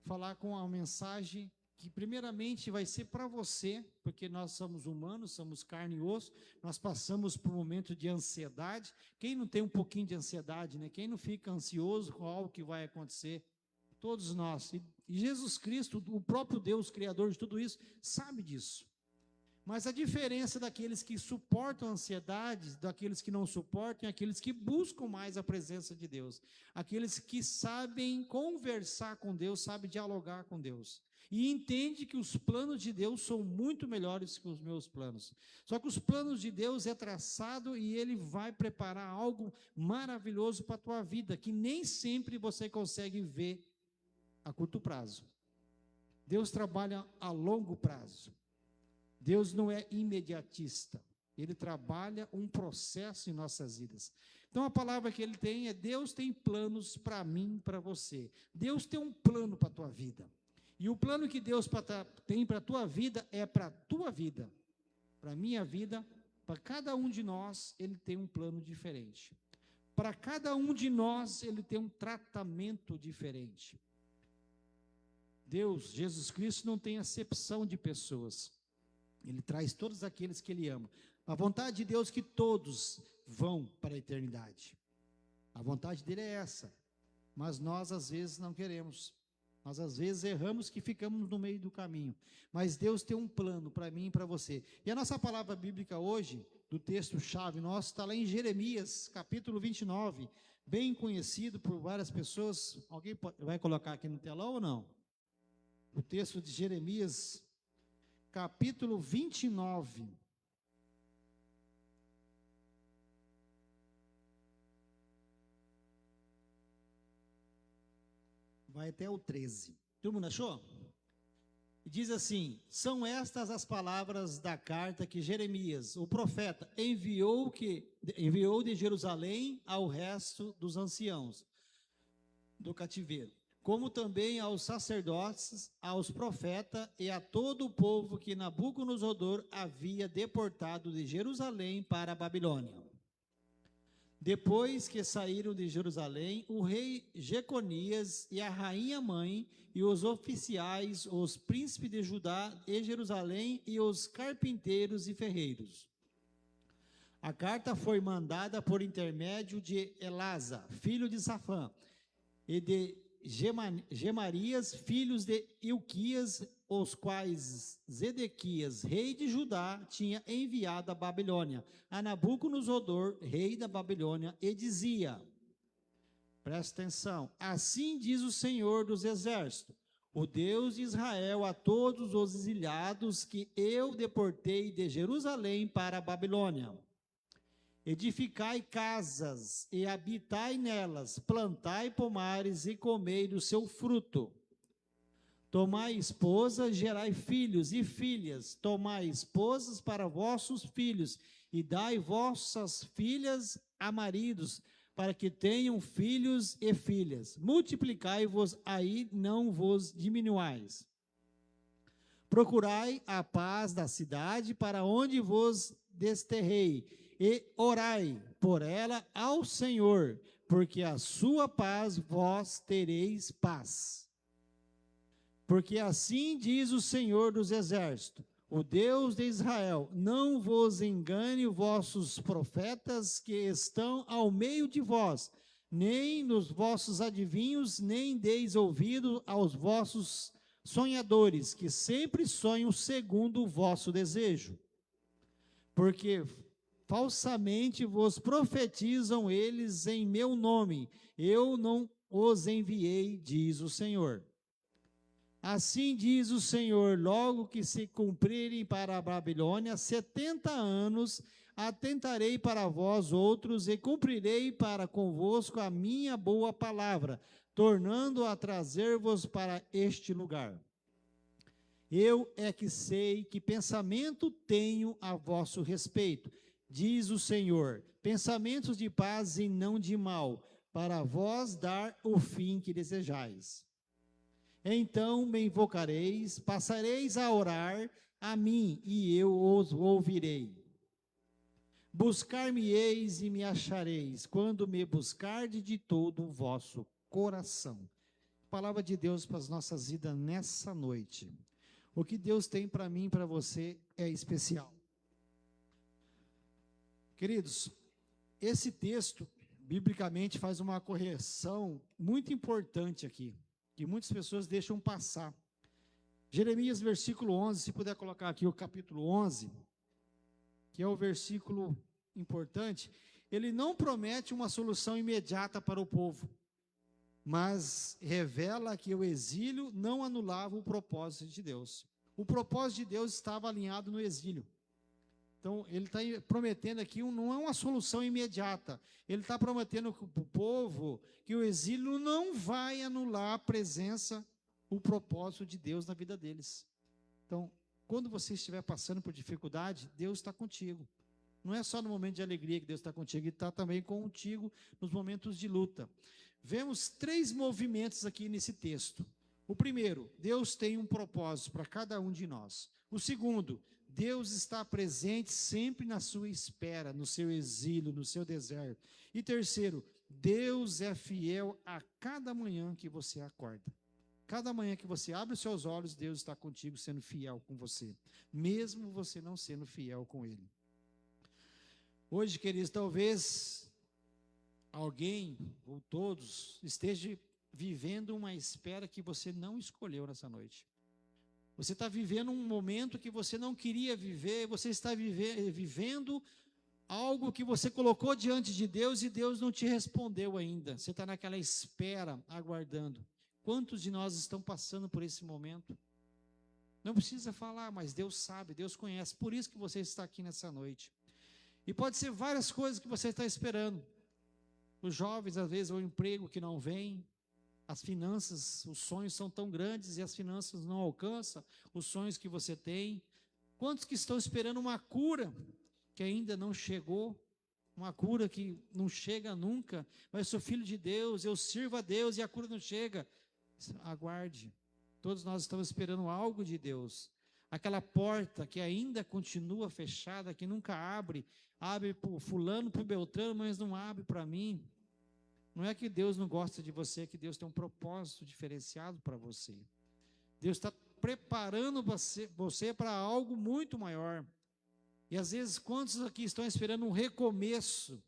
falar com a mensagem que primeiramente vai ser para você, porque nós somos humanos, somos carne e osso, nós passamos por um momento de ansiedade. Quem não tem um pouquinho de ansiedade, né? Quem não fica ansioso com algo que vai acontecer? Todos nós. E Jesus Cristo, o próprio Deus, Criador de tudo isso, sabe disso. Mas a diferença daqueles que suportam a ansiedade, daqueles que não suportam, é aqueles que buscam mais a presença de Deus. Aqueles que sabem conversar com Deus, sabem dialogar com Deus. E entende que os planos de Deus são muito melhores que os meus planos. Só que os planos de Deus é traçado e Ele vai preparar algo maravilhoso para a tua vida, que nem sempre você consegue ver a curto prazo. Deus trabalha a longo prazo. Deus não é imediatista. Ele trabalha um processo em nossas vidas. Então a palavra que Ele tem é: Deus tem planos para mim, para você. Deus tem um plano para a tua vida. E o plano que Deus tem para a tua vida é para a tua vida, para a minha vida, para cada um de nós, Ele tem um plano diferente. Para cada um de nós, Ele tem um tratamento diferente. Deus, Jesus Cristo, não tem acepção de pessoas. Ele traz todos aqueles que Ele ama. A vontade de Deus é que todos vão para a eternidade. A vontade dEle é essa. Mas nós, às vezes, não queremos. Nós às vezes erramos que ficamos no meio do caminho, mas Deus tem um plano para mim e para você. E a nossa palavra bíblica hoje, do texto-chave nosso, está lá em Jeremias, capítulo 29, bem conhecido por várias pessoas. Alguém vai colocar aqui no telão ou não? O texto de Jeremias, capítulo 29. Vai até o 13. Todo mundo achou? Diz assim: são estas as palavras da carta que Jeremias, o profeta, enviou de Jerusalém ao resto dos anciãos do cativeiro, como também aos sacerdotes, aos profetas e a todo o povo que Nabucodonosor havia deportado de Jerusalém para a Babilônia. Depois que saíram de Jerusalém, o rei Jeconias e a rainha mãe e os oficiais, os príncipes de Judá e Jerusalém e os carpinteiros e ferreiros. A carta foi mandada por intermédio de Elasa, filho de Safã, e de Gemarias, filhos de Ilquias, os quais Zedequias, rei de Judá, tinha enviado à Babilônia, a Nabucodonosor, rei da Babilônia, e dizia, presta atenção, assim diz o Senhor dos Exércitos, o Deus de Israel, a todos os exiliados que eu deportei de Jerusalém para a Babilônia. Edificai casas e habitai nelas, plantai pomares e comei do seu fruto. Tomai esposas, gerai filhos e filhas, tomai esposas para vossos filhos, e dai vossas filhas a maridos, para que tenham filhos e filhas. Multiplicai-vos aí, não vos diminuais. Procurai a paz da cidade, para onde vos desterrei, e orai por ela ao Senhor, porque a sua paz vós tereis paz. Porque assim diz o Senhor dos Exércitos, o Deus de Israel, não vos engane vossos profetas que estão ao meio de vós, nem nos vossos adivinhos, nem deis ouvido aos vossos sonhadores, que sempre sonham segundo o vosso desejo. Porque falsamente vos profetizam eles em meu nome, eu não os enviei, diz o Senhor. Assim diz o Senhor, logo que se cumprirem para a Babilônia 70 anos, atentarei para vós outros e cumprirei para convosco a minha boa palavra, tornando a trazer-vos para este lugar. Eu é que sei que pensamento tenho a vosso respeito, diz o Senhor, pensamentos de paz e não de mal, para vós dar o fim que desejais. Então me invocareis, passareis a orar a mim, e eu os ouvirei. Buscar-me-eis e me achareis, quando me buscardes de todo o vosso coração. Palavra de Deus para as nossas vidas nessa noite. O que Deus tem para mim e para você é especial. Queridos, esse texto, biblicamente, faz uma correção muito importante aqui, que muitas pessoas deixam passar. Jeremias, versículo 11, se puder colocar aqui o capítulo 11, que é o versículo importante, ele não promete uma solução imediata para o povo, mas revela que o exílio não anulava o propósito de Deus. O propósito de Deus estava alinhado no exílio. Então, ele está prometendo aqui, não é uma solução imediata. Ele está prometendo para o povo que o exílio não vai anular a presença, o propósito de Deus na vida deles. Então, quando você estiver passando por dificuldade, Deus está contigo. Não é só no momento de alegria que Deus está contigo, Ele está também contigo nos momentos de luta. Vemos 3 movimentos aqui nesse texto. O primeiro, Deus tem um propósito para cada um de nós. O segundo, Deus está presente sempre na sua espera, no seu exílio, no seu deserto. E terceiro, Deus é fiel a cada manhã que você acorda. Cada manhã que você abre os seus olhos, Deus está contigo, sendo fiel com você, mesmo você não sendo fiel com Ele. Hoje, queridos, talvez alguém, ou todos, esteja vivendo uma espera que você não escolheu nessa noite. Você está vivendo um momento que você não queria viver, você está vivendo algo que você colocou diante de Deus e Deus não te respondeu ainda. Você está naquela espera, aguardando. Quantos de nós estão passando por esse momento? Não precisa falar, mas Deus sabe, Deus conhece. Por isso que você está aqui nessa noite. E pode ser várias coisas que você está esperando. Os jovens, às vezes, o emprego que não vem. as finanças, os sonhos são tão grandes e as finanças não alcançam os sonhos que você tem. Quantos que estão esperando uma cura que ainda não chegou? Uma cura que não chega nunca. Mas eu sou filho de Deus, eu sirvo a Deus e a cura não chega. Aguarde. Todos nós estamos esperando algo de Deus. Aquela porta que ainda continua fechada, que nunca abre para o fulano, para o Beltrano, mas não abre para mim. Não é que Deus não gosta de você, é que Deus tem um propósito diferenciado para você. Deus está preparando você para algo muito maior. E às vezes, quantos aqui estão esperando um recomeço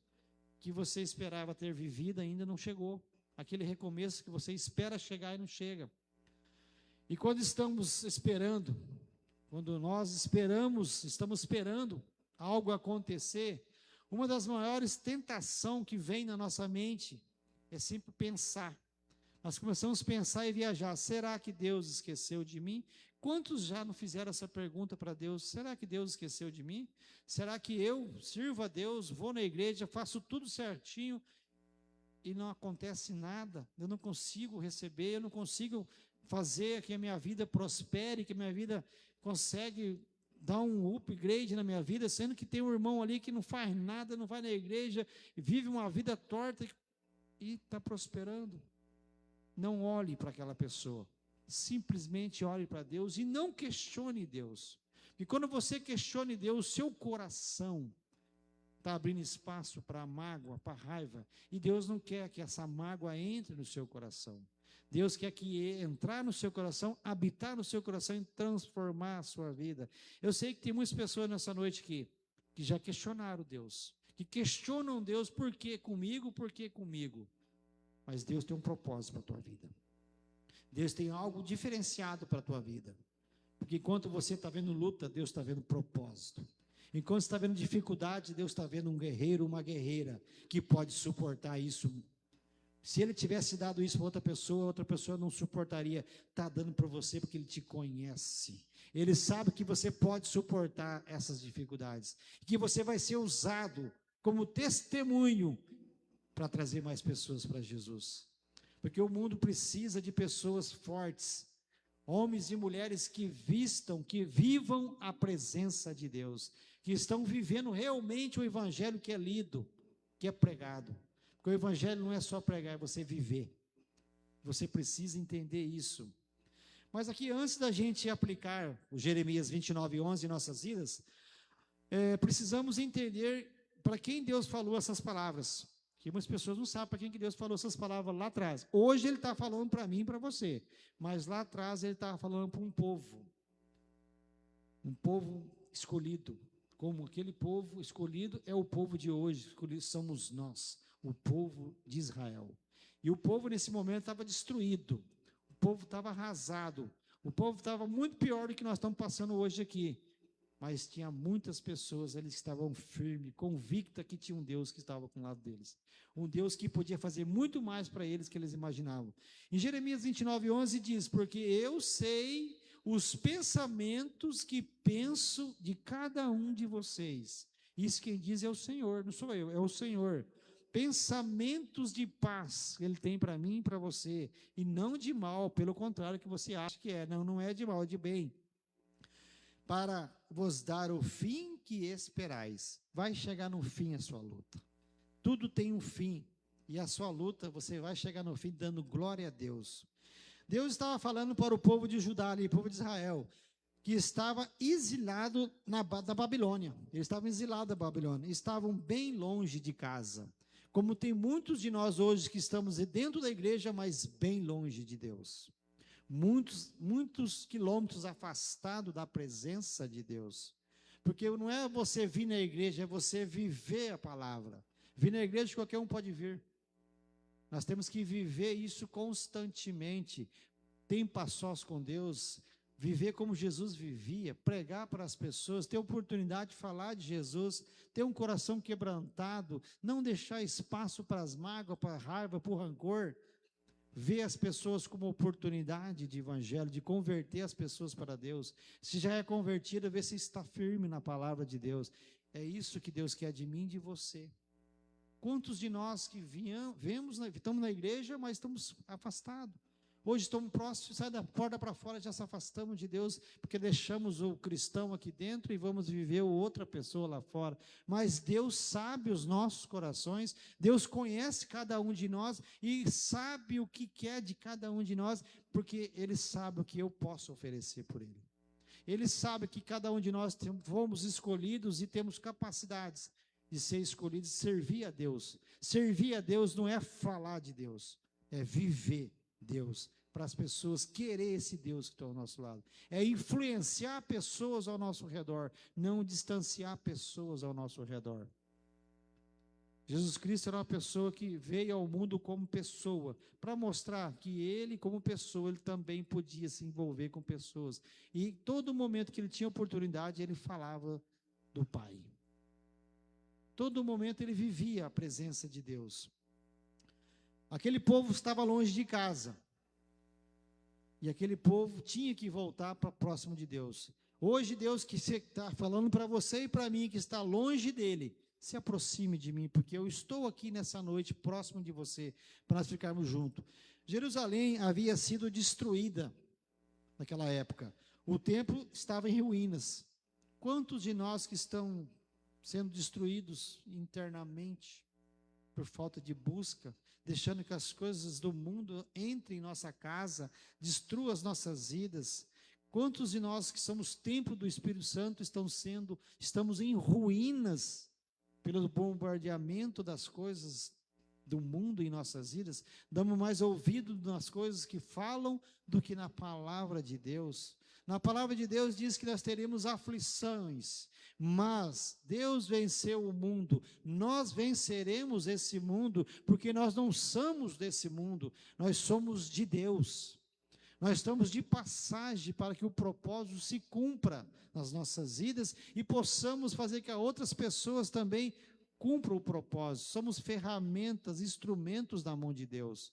que você esperava ter vivido, ainda não chegou. Aquele recomeço que você espera chegar e não chega. E quando estamos esperando, quando nós estamos esperando algo acontecer, uma das maiores tentações que vem na nossa mente é sempre pensar. Nós começamos a pensar e viajar. Será que Deus esqueceu de mim? Quantos já não fizeram essa pergunta para Deus? Será que Deus esqueceu de mim? Será que eu sirvo a Deus, vou na igreja, faço tudo certinho e não acontece nada? Eu não consigo receber, eu não consigo fazer que a minha vida prospere, que a minha vida consegue dar um upgrade na minha vida, sendo que tem um irmão ali que não faz nada, não vai na igreja, vive uma vida torta e está prosperando. Não olhe para aquela pessoa, simplesmente olhe para Deus e não questione Deus. E quando você questione Deus, seu coração está abrindo espaço para a mágoa, para a raiva, e Deus não quer que essa mágoa entre no seu coração. Deus quer que entrar no seu coração, habitar no seu coração e transformar a sua vida. Eu sei que tem muitas pessoas nessa noite que já questionaram Deus, que questionam Deus, por que comigo, por que comigo? Mas Deus tem um propósito para a tua vida. Deus tem algo diferenciado para a tua vida. Porque enquanto você está vendo luta, Deus está vendo propósito. Enquanto você está vendo dificuldade, Deus está vendo um guerreiro, uma guerreira que pode suportar isso. Se Ele tivesse dado isso para outra pessoa não suportaria. Está dando para você porque Ele te conhece. Ele sabe que você pode suportar essas dificuldades. Que você vai ser usado como testemunho para trazer mais pessoas para Jesus. Porque o mundo precisa de pessoas fortes, homens e mulheres que vivam a presença de Deus, que estão vivendo realmente o evangelho que é lido, que é pregado. Porque o evangelho não é só pregar, é você viver. Você precisa entender isso. Mas aqui, antes da gente aplicar o Jeremias 29:11 em nossas vidas, precisamos entender para quem Deus falou essas palavras. Que muitas pessoas não sabem para quem que Deus falou essas palavras lá atrás. Hoje Ele está falando para mim e para você. Mas lá atrás Ele estava falando para um povo. Um povo escolhido. Como aquele povo escolhido é o povo de hoje. Escolhidos somos nós. O povo de Israel. E o povo nesse momento estava destruído. O povo estava arrasado. O povo estava muito pior do que nós estamos passando hoje aqui. Mas tinha muitas pessoas, eles estavam firmes, convictas que tinha um Deus que estava com o lado deles. Um Deus que podia fazer muito mais para eles que eles imaginavam. Em Jeremias 29:11 diz, porque eu sei os pensamentos que penso de cada um de vocês. Isso quem diz é o Senhor, não sou eu, é o Senhor. Pensamentos de paz Ele tem para mim e para você, e não de mal, pelo contrário que você acha que é. Não é de mal, é de bem. Para vos dar o fim que esperais. Vai chegar no fim a sua luta. Tudo tem um fim. E a sua luta, você vai chegar no fim dando glória a Deus. Deus estava falando para o povo de Judá ali, o povo de Israel, que estava exilado da Babilônia. Eles estavam exilados da Babilônia. Estavam bem longe de casa. Como tem muitos de nós hoje que estamos dentro da igreja, mas bem longe de Deus. Muitos quilômetros afastado da presença de Deus. Porque não é você vir na igreja, é você viver a palavra. Vir na igreja qualquer um pode vir. Nós temos que viver isso constantemente. Tempo a sós com Deus, viver como Jesus vivia, pregar para as pessoas, ter oportunidade de falar de Jesus, ter um coração quebrantado, não deixar espaço para as mágoas, para a raiva, para o rancor. Ver as pessoas como oportunidade de evangelho, de converter as pessoas para Deus. Se já é convertido, vê se está firme na palavra de Deus. É isso que Deus quer de mim e de você. Quantos de nós que estamos na igreja, mas estamos afastados? Hoje estamos próximos, sai da porta para fora, já se afastamos de Deus, porque deixamos o cristão aqui dentro e vamos viver outra pessoa lá fora. Mas Deus sabe os nossos corações, Deus conhece cada um de nós e sabe o que quer de cada um de nós, porque Ele sabe o que eu posso oferecer por Ele. Ele sabe que cada um de nós fomos escolhidos e temos capacidades de ser escolhidos e servir a Deus. Servir a Deus não é falar de Deus, é viver Deus, para as pessoas querer esse Deus que está ao nosso lado. É influenciar pessoas ao nosso redor, não distanciar pessoas ao nosso redor. Jesus Cristo era uma pessoa que veio ao mundo como pessoa, para mostrar que ele, como pessoa, ele também podia se envolver com pessoas. E todo momento que ele tinha oportunidade, ele falava do Pai. Todo momento ele vivia a presença de Deus. Aquele povo estava longe de casa. E aquele povo tinha que voltar para próximo de Deus. Hoje Deus que está falando para você e para mim que está longe dele, se aproxime de mim, porque eu estou aqui nessa noite próximo de você, para nós ficarmos juntos. Jerusalém havia sido destruída naquela época. O templo estava em ruínas. Quantos de nós que estão sendo destruídos internamente por falta de busca, deixando que as coisas do mundo entrem em nossa casa, destruam as nossas vidas? Quantos de nós que somos templo do Espírito Santo estamos em ruínas pelo bombardeamento das coisas do mundo em nossas vidas? Damos mais ouvido nas coisas que falam do que na palavra de Deus. Na palavra de Deus diz que nós teremos aflições, mas Deus venceu o mundo, nós venceremos esse mundo, porque nós não somos desse mundo, nós somos de Deus. Nós estamos de passagem para que o propósito se cumpra nas nossas vidas e possamos fazer que outras pessoas também cumpram o propósito. Somos ferramentas, instrumentos na mão de Deus.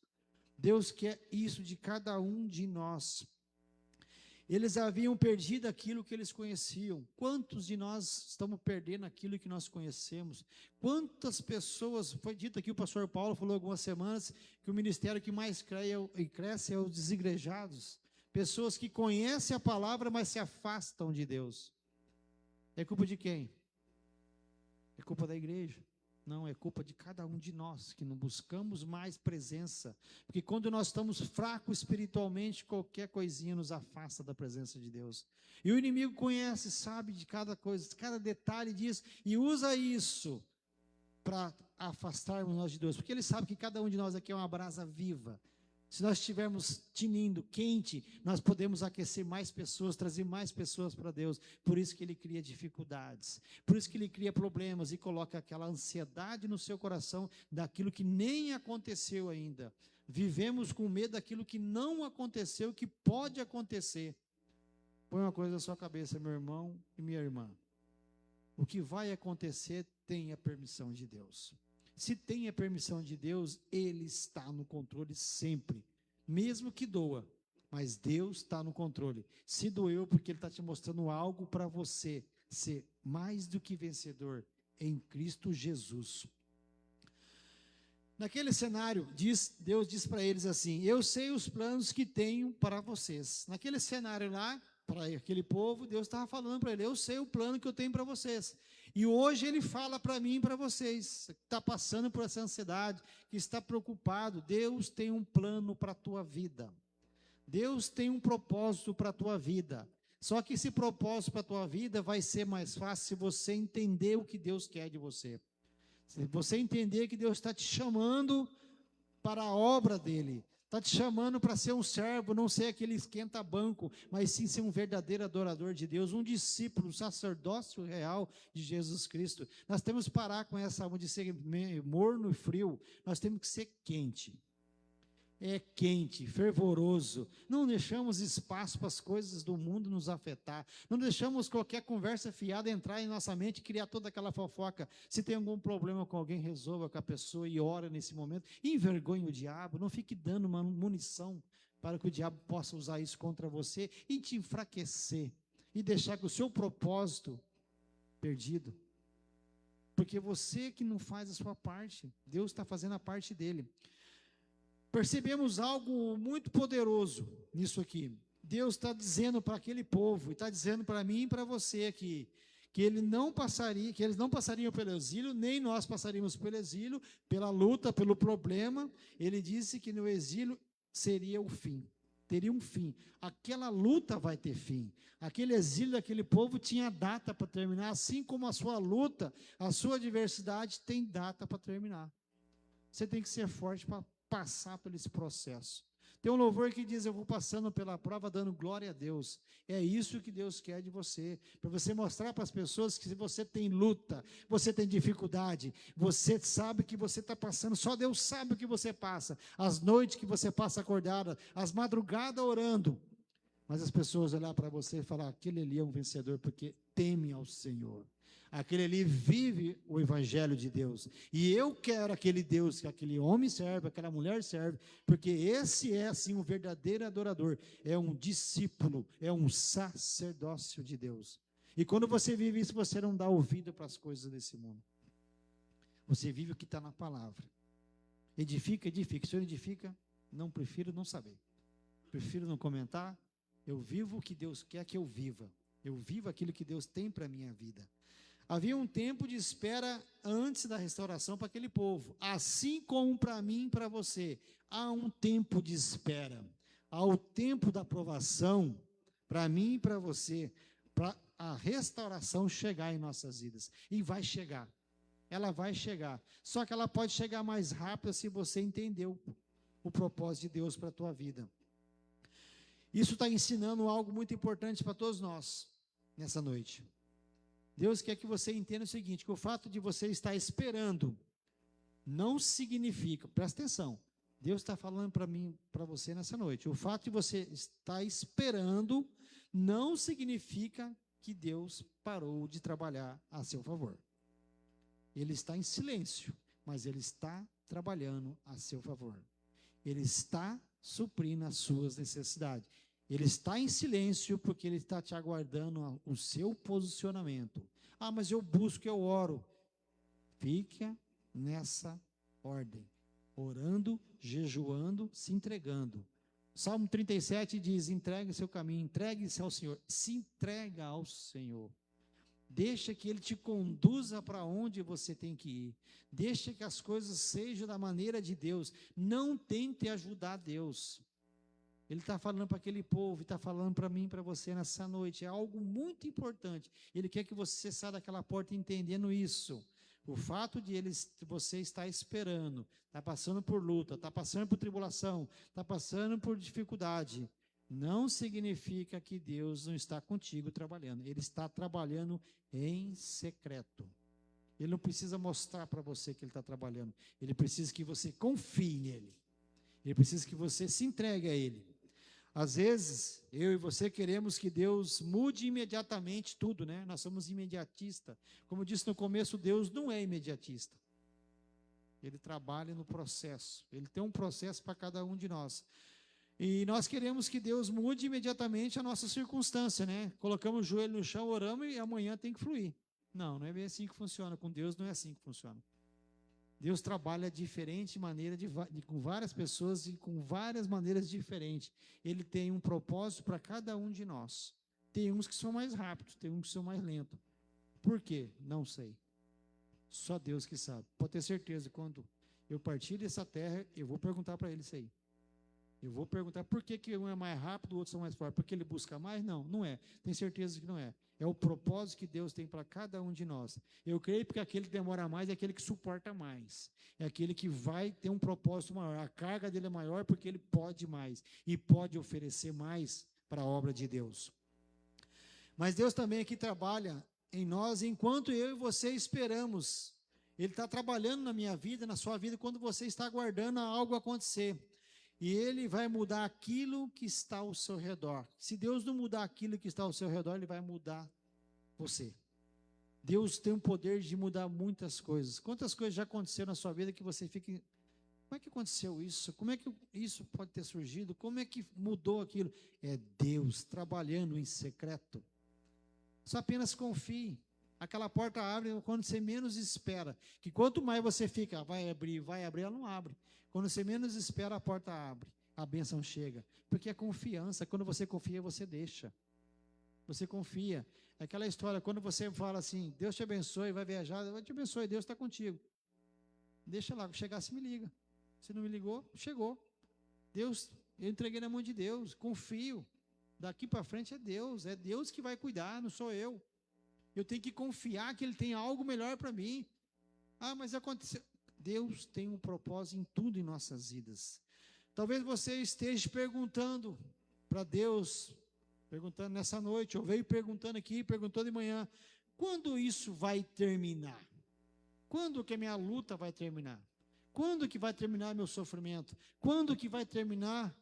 Deus quer isso de cada um de nós. Eles haviam perdido aquilo que eles conheciam. Quantos de nós estamos perdendo aquilo que nós conhecemos? Quantas pessoas, foi dito aqui, o pastor Paulo falou algumas semanas, que o ministério que mais cresce é os desigrejados. Pessoas que conhecem a palavra, mas se afastam de Deus. É culpa de quem? É culpa da igreja? Não, é culpa de cada um de nós, que não buscamos mais presença. Porque quando nós estamos fracos espiritualmente, qualquer coisinha nos afasta da presença de Deus. E o inimigo conhece, sabe de cada coisa, cada detalhe disso, e usa isso para afastarmos nós de Deus. Porque ele sabe que cada um de nós aqui é uma brasa viva. Se nós estivermos tinindo, quente, nós podemos aquecer mais pessoas, trazer mais pessoas para Deus. Por isso que Ele cria dificuldades. Por isso que Ele cria problemas e coloca aquela ansiedade no seu coração daquilo que nem aconteceu ainda. Vivemos com medo daquilo que não aconteceu, que pode acontecer. Põe uma coisa na sua cabeça, meu irmão e minha irmã. O que vai acontecer tem a permissão de Deus. Se tem a permissão de Deus, Ele está no controle sempre, mesmo que doa, mas Deus está no controle. Se doeu, porque Ele está te mostrando algo para você ser mais do que vencedor em Cristo Jesus. Naquele cenário, Deus diz para eles assim: eu sei os planos que tenho para vocês. Naquele cenário lá, para aquele povo, Deus estava falando para ele: eu sei o plano que eu tenho para vocês. E hoje Ele fala para mim e para vocês, que está passando por essa ansiedade, que está preocupado. Deus tem um plano para a tua vida. Deus tem um propósito para a tua vida. Só que esse propósito para a tua vida vai ser mais fácil se você entender o que Deus quer de você. Se você entender que Deus está te chamando para a obra dEle. Está te chamando para ser um servo, não ser aquele esquenta-banco, mas sim ser um verdadeiro adorador de Deus, um discípulo, um sacerdócio real de Jesus Cristo. Nós temos que parar com essa alma de ser morno e frio, nós temos que ser quente. É quente, fervoroso. Não deixamos espaço para as coisas do mundo nos afetar. Não deixamos qualquer conversa fiada entrar em nossa mente e criar toda aquela fofoca. Se tem algum problema com alguém, resolva com a pessoa e ora nesse momento. Envergonhe o diabo. Não fique dando uma munição para que o diabo possa usar isso contra você e te enfraquecer. E deixar que o seu propósito perdido. porque você que não faz a sua parte, Deus está fazendo a parte dele. Percebemos algo muito poderoso nisso aqui. Deus está dizendo para aquele povo, e está dizendo para mim e para você aqui, que eles não passariam pelo exílio, nem nós passaríamos pelo exílio, pela luta, pelo problema. Ele disse que no exílio seria o fim, teria um fim. Aquela luta vai ter fim. Aquele exílio daquele povo tinha data para terminar, assim como a sua luta, a sua adversidade tem data para terminar. Você tem que ser forte para passar por esse processo. Tem um louvor que diz: eu vou passando pela prova dando glória a Deus. É isso que Deus quer de você, para você mostrar para as pessoas que se você tem luta, você tem dificuldade, você sabe que você está passando, só Deus sabe o que você passa, as noites que você passa acordada, as madrugadas orando, mas as pessoas olhar para você e falar: aquele ali é um vencedor porque teme ao Senhor. Aquele ali vive o evangelho de Deus, e eu quero aquele Deus que aquele homem serve, aquela mulher serve, porque esse é assim um verdadeiro adorador, é um discípulo, é um sacerdócio de Deus. E quando você vive isso, você não dá ouvido para as coisas desse mundo, você vive o que está na palavra. Edifica, edifica. Se eu edifica, não, prefiro não saber, prefiro não comentar. Eu vivo o que Deus quer que eu viva, eu vivo aquilo que Deus tem para a minha vida. Havia um tempo de espera antes da restauração para aquele povo, assim como para mim e para você. Há um tempo de espera, há o tempo da aprovação para mim e para você, para a restauração chegar em nossas vidas. E vai chegar, ela vai chegar. Só que ela pode chegar mais rápido se você entendeu o propósito de Deus para a tua vida. Isso está ensinando algo muito importante para todos nós nessa noite. Deus quer que você entenda o seguinte, que o fato de você estar esperando não significa, presta atenção, Deus está falando para mim, para você nessa noite, o fato de você estar esperando não significa que Deus parou de trabalhar a seu favor. Ele está em silêncio, mas Ele está trabalhando a seu favor. Ele está suprindo as suas necessidades. Ele está em silêncio porque Ele está te aguardando o seu posicionamento. Ah, mas eu busco, eu oro. Fica nessa ordem. Orando, jejuando, se entregando. Salmo 37 diz: entregue seu caminho, entregue-se ao Senhor. Se entrega ao Senhor. Deixa que Ele te conduza para onde você tem que ir. Deixa que as coisas sejam da maneira de Deus. Não tente ajudar Deus. Ele está falando para aquele povo, está falando para mim e para você nessa noite. É algo muito importante. Ele quer que você saia daquela porta entendendo isso. O fato de você estar esperando, está passando por luta, está passando por tribulação, está passando por dificuldade, não significa que Deus não está contigo trabalhando. Ele está trabalhando em secreto. Ele não precisa mostrar para você que Ele está trabalhando. Ele precisa que você confie nele. Ele precisa que você se entregue a Ele. Às vezes, eu e você queremos que Deus mude imediatamente tudo, né? Nós somos imediatistas. Como eu disse no começo, Deus não é imediatista. Ele trabalha no processo. Ele tem um processo para cada um de nós. E nós queremos que Deus mude imediatamente a nossa circunstância, né? Colocamos o joelho no chão, oramos e amanhã tem que fluir. Não, não é bem assim que funciona. Com Deus não é assim que funciona. Deus trabalha de diferente maneira, com várias pessoas e com várias maneiras diferentes. Ele tem um propósito para cada um de nós. Tem uns que são mais rápidos, tem uns que são mais lentos. Por quê? Não sei. Só Deus que sabe. Pode ter certeza, quando eu partir dessa terra, eu vou perguntar para Ele isso aí. Eu vou perguntar por que um é mais rápido, o outro são mais fortes. Porque ele busca mais? Não, não é. Tenho certeza que não é. É o propósito que Deus tem para cada um de nós. Eu creio porque aquele que demora mais é aquele que suporta mais. É aquele que vai ter um propósito maior. A carga dele é maior porque ele pode mais. E pode oferecer mais para a obra de Deus. Mas Deus também aqui trabalha em nós enquanto eu e você esperamos. Ele está trabalhando na minha vida, na sua vida, quando você está aguardando algo acontecer. E Ele vai mudar aquilo que está ao seu redor. Se Deus não mudar aquilo que está ao seu redor, Ele vai mudar você. Deus tem o poder de mudar muitas coisas. Quantas coisas já aconteceram na sua vida que você fica... Como é que aconteceu isso? Como é que isso pode ter surgido? Como é que mudou aquilo? É Deus trabalhando em secreto. Só apenas confie. Aquela porta abre quando você menos espera. Que quanto mais você fica, vai abrir, ela não abre. Quando você menos espera, a porta abre. A bênção chega. Porque é confiança. Quando você confia, você deixa. Você confia. É aquela história, quando você fala assim, Deus te abençoe, vai viajar, Deus te abençoe, Deus está contigo. Deixa lá, chegar, se me liga. Se não me ligou, chegou. Deus, eu entreguei na mão de Deus, confio. Daqui para frente é Deus que vai cuidar, não sou eu. Eu tenho que confiar que Ele tem algo melhor para mim. Ah, mas aconteceu. Deus tem um propósito em tudo em nossas vidas. Talvez você esteja perguntando para Deus, perguntando nessa noite, ou veio perguntando aqui, perguntou de manhã, quando isso vai terminar? Quando que a minha luta vai terminar? Quando que vai terminar meu sofrimento? Quando que vai terminar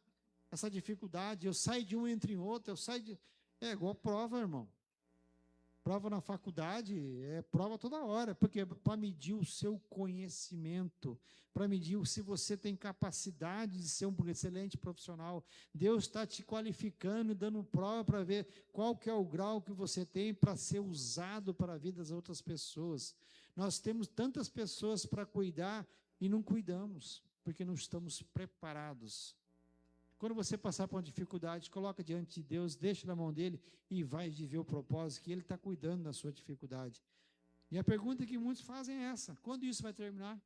essa dificuldade? Eu saio de um, entro em outro, eu saio de... É igual prova, irmão. Prova na faculdade é prova toda hora, porque é para medir o seu conhecimento, para medir se você tem capacidade de ser um excelente profissional. Deus está te qualificando e dando prova para ver qual que é o grau que você tem para ser usado para a vida das outras pessoas. Nós temos tantas pessoas para cuidar e não cuidamos, porque não estamos preparados. Quando você passar por uma dificuldade, coloca diante de Deus, deixa na mão dele e vai viver o propósito que ele está cuidando da sua dificuldade. E a pergunta que muitos fazem é essa: quando isso vai terminar?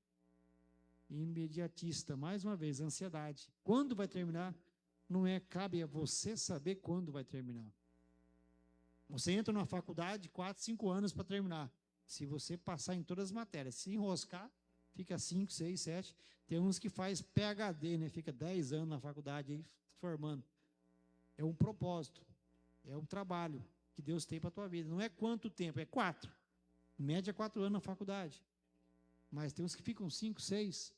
Imediatista, mais uma vez, ansiedade. Quando vai terminar? Não é, cabe a você saber quando vai terminar. Você entra numa faculdade, 4, 5 anos para terminar. Se você passar em todas as matérias, se enroscar, fica 5, 6, 7. Tem uns que faz PhD, né? Fica 10 anos na faculdade aí, formando. É um propósito, é um trabalho que Deus tem para a tua vida. Não é quanto tempo, é 4. Em média, 4 anos na faculdade. Mas tem uns que ficam 5, 6.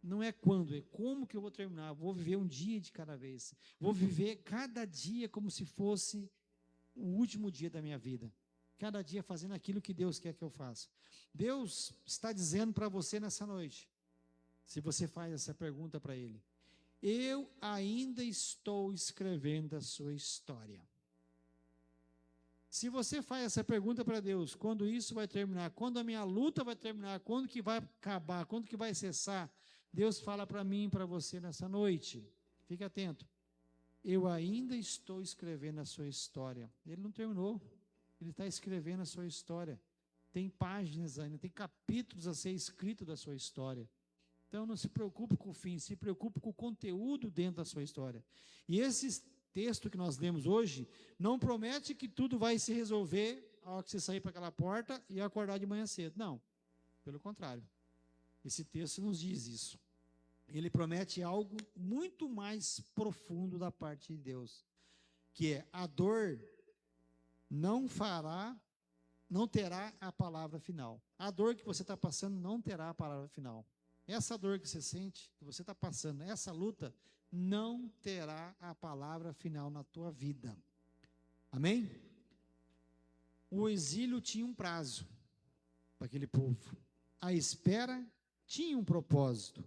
Não é quando, é como que eu vou terminar. Vou viver um dia de cada vez. Vou viver cada dia como se fosse o último dia da minha vida. Cada dia fazendo aquilo que Deus quer que eu faça. Deus está dizendo para você nessa noite, se você faz essa pergunta para Ele, eu ainda estou escrevendo a sua história. Se você faz essa pergunta para Deus, quando isso vai terminar, quando a minha luta vai terminar, quando que vai acabar, quando que vai cessar, Deus fala para mim e para você nessa noite, fique atento, eu ainda estou escrevendo a sua história. Ele não terminou, Ele está escrevendo a sua história. Tem páginas ainda, tem capítulos a ser escrito da sua história. Então não se preocupe com o fim, se preocupe com o conteúdo dentro da sua história. E esse texto que nós lemos hoje não promete que tudo vai se resolver a hora que você sair para aquela porta e acordar de manhã cedo. Não, pelo contrário. Esse texto nos diz isso. Ele promete algo muito mais profundo da parte de Deus, que é a dor não terá a palavra final. A dor que você está passando não terá a palavra final. Essa dor que você sente, que você está passando, essa luta, não terá a palavra final na tua vida. Amém? O exílio tinha um prazo para aquele povo. A espera tinha um propósito.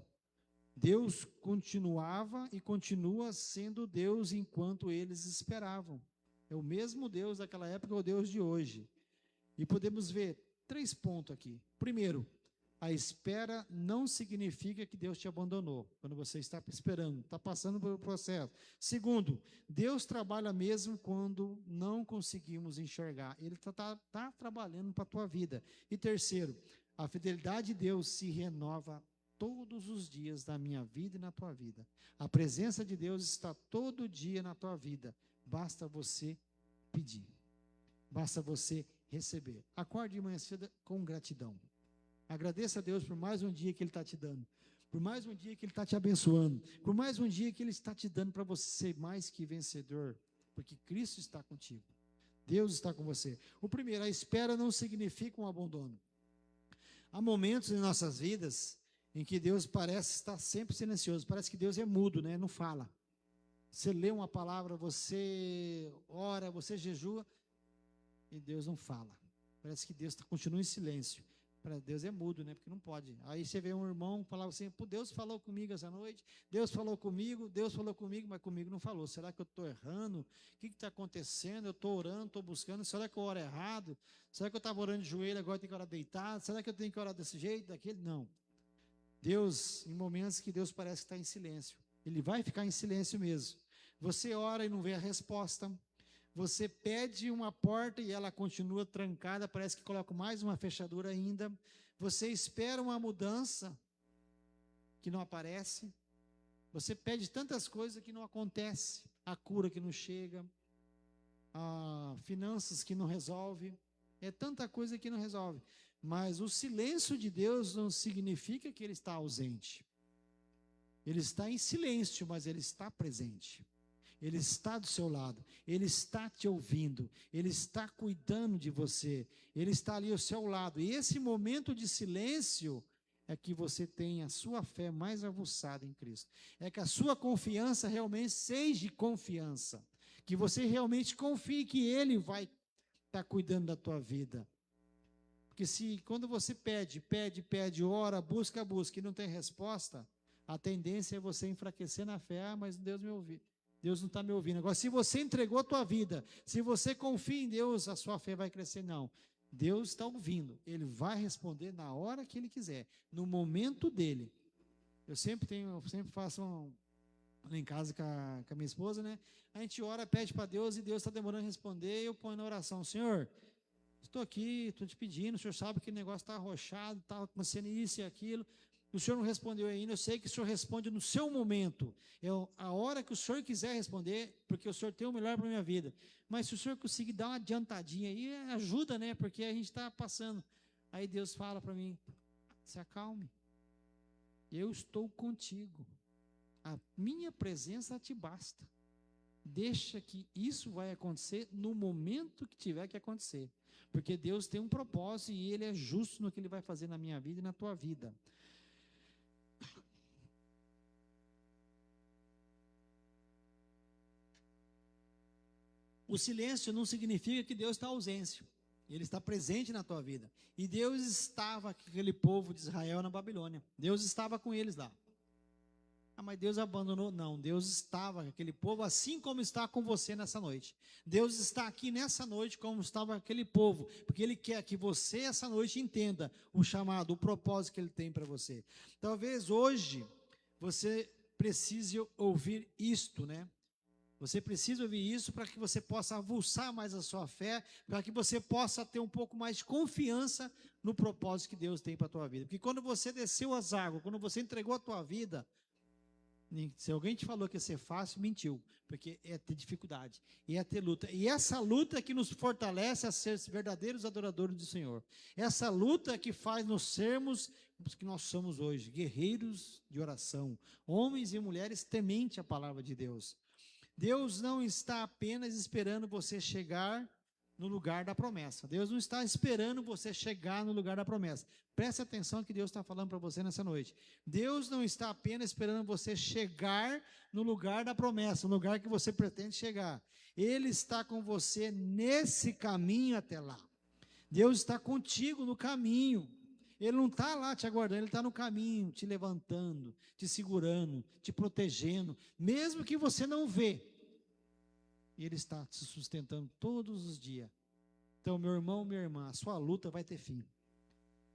Deus continuava e continua sendo Deus enquanto eles esperavam. É o mesmo Deus daquela época, é o Deus de hoje. E podemos ver 3 pontos aqui. Primeiro, a espera não significa que Deus te abandonou, quando você está esperando, está passando pelo processo. Segundo, Deus trabalha mesmo quando não conseguimos enxergar. Ele está trabalhando para a tua vida. E terceiro, a fidelidade de Deus se renova todos os dias da minha vida e na tua vida. A presença de Deus está todo dia na tua vida. Basta você pedir. Basta você receber. Acorde de manhã cedo com gratidão. Agradeça a Deus por mais um dia que Ele está te dando. Por mais um dia que Ele está te abençoando. Por mais um dia que Ele está te dando para você ser mais que vencedor. Porque Cristo está contigo. Deus está com você. O primeiro, a espera não significa um abandono. Há momentos em nossas vidas em que Deus parece estar sempre silencioso. Parece que Deus é mudo, né? Não fala. Você lê uma palavra, você ora, você jejua e Deus não fala. Parece que Deus continua em silêncio. Deus é mudo, né? Porque não pode. Aí você vê um irmão falar assim, pô, Deus falou comigo essa noite, Deus falou comigo, mas comigo não falou. Será que eu estou errando? O que está acontecendo? Eu estou orando, estou buscando, será que eu oro errado? Será que eu estava orando de joelho, agora eu tenho que orar deitado? Será que eu tenho que orar desse jeito, daquele? Não. Deus, em momentos que Deus parece que está em silêncio, Ele vai ficar em silêncio mesmo. Você ora e não vê a resposta. Você pede uma porta e ela continua trancada, parece que coloca mais uma fechadura ainda. Você espera uma mudança que não aparece. Você pede tantas coisas que não acontece. A cura que não chega, a finanças que não resolve. É tanta coisa que não resolve. Mas o silêncio de Deus não significa que Ele está ausente. Ele está em silêncio, mas Ele está presente. Ele está do seu lado, Ele está te ouvindo, Ele está cuidando de você, Ele está ali ao seu lado. E esse momento de silêncio é que você tem a sua fé mais aguçada em Cristo. É que a sua confiança realmente seja confiança. Que você realmente confie que Ele vai estar cuidando da tua vida. Porque se quando você pede, ora, busca e não tem resposta, a tendência é você enfraquecer na fé. Ah, mas Deus me ouviu. Deus não está me ouvindo. Agora, se você entregou a tua vida, se você confia em Deus, a sua fé vai crescer. Não, Deus está ouvindo. Ele vai responder na hora que Ele quiser, no momento dEle. Eu sempre faço lá em casa com a minha esposa, né? A gente ora, pede para Deus e Deus está demorando a responder. Eu ponho na oração, Senhor, estou aqui, estou te pedindo, o Senhor sabe que o negócio está arrochado, está acontecendo isso e aquilo. O Senhor não respondeu ainda, eu sei que o Senhor responde no seu momento. A hora que o Senhor quiser responder, porque o Senhor tem o melhor para a minha vida. Mas se o Senhor conseguir dar uma adiantadinha aí, ajuda, né? Porque a gente está passando. Aí Deus fala para mim, se acalme. Eu estou contigo. A minha presença te basta. Deixa que isso vai acontecer no momento que tiver que acontecer. Porque Deus tem um propósito e Ele é justo no que Ele vai fazer na minha vida e na tua vida. O silêncio não significa que Deus está ausente. Ele está presente na tua vida. E Deus estava com aquele povo de Israel na Babilônia. Deus estava com eles lá. Ah, mas Deus abandonou? Não, Deus estava com aquele povo assim como está com você nessa noite. Deus está aqui nessa noite como estava aquele povo. Porque Ele quer que você essa noite entenda o chamado, o propósito que Ele tem para você. Talvez hoje você precise ouvir isto, né? Você precisa ouvir isso para que você possa avulsar mais a sua fé, para que você possa ter um pouco mais de confiança no propósito que Deus tem para a tua vida. Porque quando você desceu as águas, quando você entregou a tua vida, se alguém te falou que ia ser fácil, mentiu, porque é ter dificuldade, e é ter luta. E essa luta é que nos fortalece a ser verdadeiros adoradores do Senhor. Essa luta é que faz nos sermos os que nós somos hoje, guerreiros de oração, homens e mulheres temente a palavra de Deus. Deus não está apenas esperando você chegar no lugar da promessa. Deus não está esperando você chegar no lugar da promessa. Preste atenção no que Deus está falando para você nessa noite. Deus não está apenas esperando você chegar no lugar da promessa, no lugar que você pretende chegar. Ele está com você nesse caminho até lá. Deus está contigo no caminho. Ele não está lá te aguardando, Ele está no caminho, te levantando, te segurando, te protegendo, mesmo que você não vê. E Ele está te sustentando todos os dias. Então, meu irmão, minha irmã, a sua luta vai ter fim.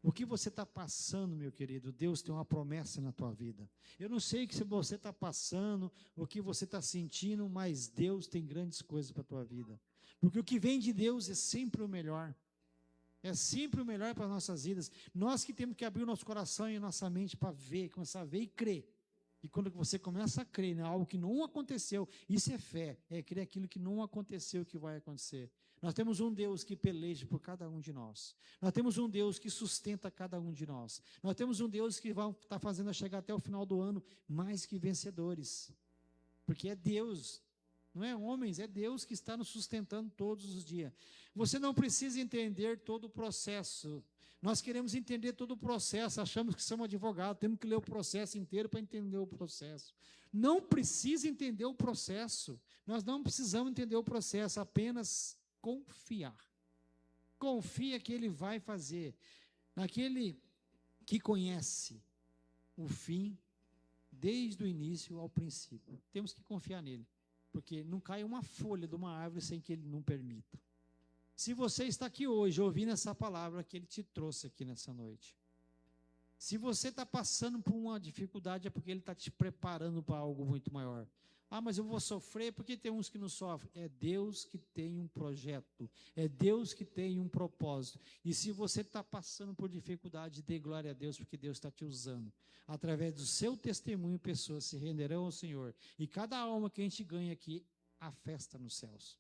O que você está passando, meu querido, Deus tem uma promessa na tua vida. Eu não sei o que você está passando, o que você está sentindo, mas Deus tem grandes coisas para a tua vida. Porque o que vem de Deus é sempre o melhor. É sempre o melhor para as nossas vidas. Nós que temos que abrir o nosso coração e a nossa mente para ver, começar a ver e crer. E quando você começa a crer em algo que não aconteceu, isso é fé, é crer aquilo que não aconteceu que vai acontecer. Nós temos um Deus que peleja por cada um de nós. Nós temos um Deus que sustenta cada um de nós. Nós temos um Deus que vai estar fazendo a chegar até o final do ano mais que vencedores. Porque é Deus. Não é homens, é Deus que está nos sustentando todos os dias. Você não precisa entender todo o processo. Nós queremos entender todo o processo, achamos que somos advogados, temos que ler o processo inteiro para entender o processo. Não precisa entender o processo. Nós não precisamos entender o processo, apenas confiar. Confia que Ele vai fazer. naquele que conhece o fim desde o início ao princípio. Temos que confiar nele, porque não cai uma folha de uma árvore sem que ele não permita. Se você está aqui hoje ouvindo essa palavra que ele te trouxe aqui nessa noite, se você está passando por uma dificuldade, é porque ele está te preparando para algo muito maior. Ah, mas eu vou sofrer, porque tem uns que não sofrem. É Deus que tem um projeto, é Deus que tem um propósito. E se você está passando por dificuldade, dê glória a Deus, porque Deus está te usando. Através do seu testemunho, pessoas se renderão ao Senhor. E cada alma que a gente ganha aqui, há festa nos céus.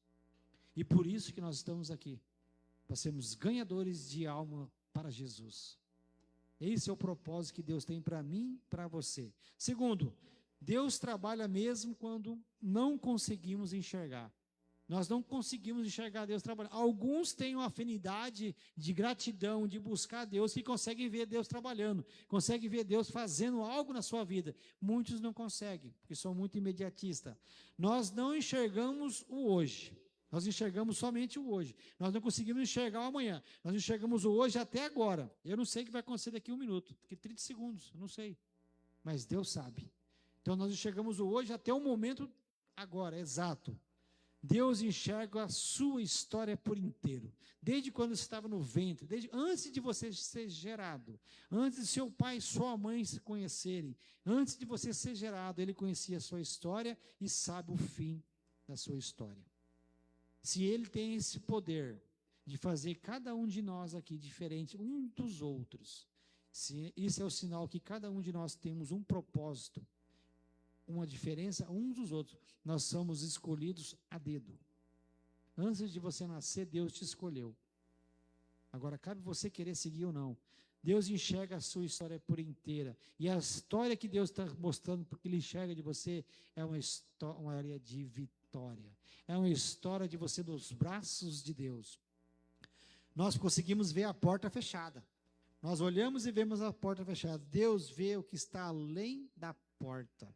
E por isso que nós estamos aqui, para sermos ganhadores de alma para Jesus. Esse é o propósito que Deus tem para mim e para você. Segundo, Deus trabalha mesmo quando não conseguimos enxergar. Nós não conseguimos enxergar Deus trabalhando. Alguns têm uma afinidade de gratidão, de buscar Deus, que conseguem ver Deus trabalhando, conseguem ver Deus fazendo algo na sua vida. Muitos não conseguem, porque são muito imediatistas. Nós não enxergamos o hoje. Nós enxergamos somente o hoje. Nós não conseguimos enxergar o amanhã. Nós enxergamos o hoje até agora. Eu não sei o que vai acontecer daqui a 1 minuto, daqui 30 segundos, eu não sei. Mas Deus sabe. Então nós enxergamos o hoje até o momento agora, exato. Deus enxerga a sua história por inteiro. Desde quando você estava no ventre, desde antes de você ser gerado, antes de seu pai e sua mãe se conhecerem, antes de você ser gerado, ele conhecia a sua história e sabe o fim da sua história. Se ele tem esse poder de fazer cada um de nós aqui diferente um dos outros, isso é o sinal que cada um de nós temos um propósito, uma diferença uns dos outros. Nós somos escolhidos a dedo. Antes de você nascer, Deus te escolheu. Agora, cabe você querer seguir ou não. Deus enxerga a sua história por inteira. E a história que Deus está mostrando, porque Ele enxerga de você, é uma área de vitória. É uma história de você nos braços de Deus. Nós conseguimos ver a porta fechada. Nós olhamos e vemos a porta fechada. Deus vê o que está além da porta.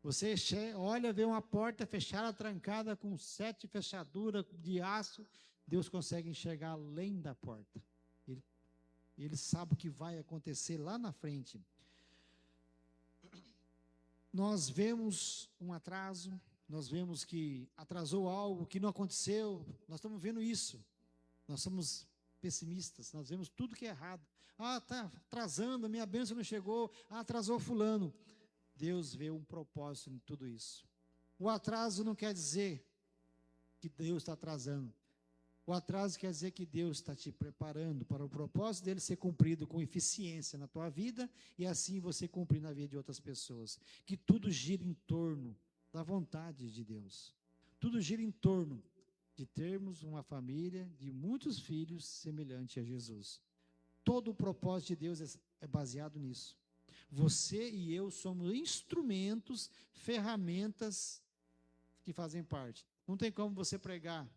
Você olha, vê uma porta fechada, trancada, com 7 fechaduras de aço. Deus consegue enxergar além da porta. Ele sabe o que vai acontecer lá na frente. Nós vemos um atraso, nós vemos que atrasou algo, que não aconteceu. Nós estamos vendo isso. Nós somos pessimistas, nós vemos tudo que é errado. Ah, está atrasando, a minha bênção não chegou. Ah, atrasou fulano. Deus vê um propósito em tudo isso. O atraso não quer dizer que Deus está atrasando. O atraso quer dizer que Deus está te preparando para o propósito dele ser cumprido com eficiência na tua vida e assim você cumprir na vida de outras pessoas. Que tudo gira em torno da vontade de Deus. Tudo gira em torno de termos uma família de muitos filhos semelhante a Jesus. Todo o propósito de Deus é baseado nisso. Você e eu somos instrumentos, ferramentas que fazem parte. Não tem como você pregar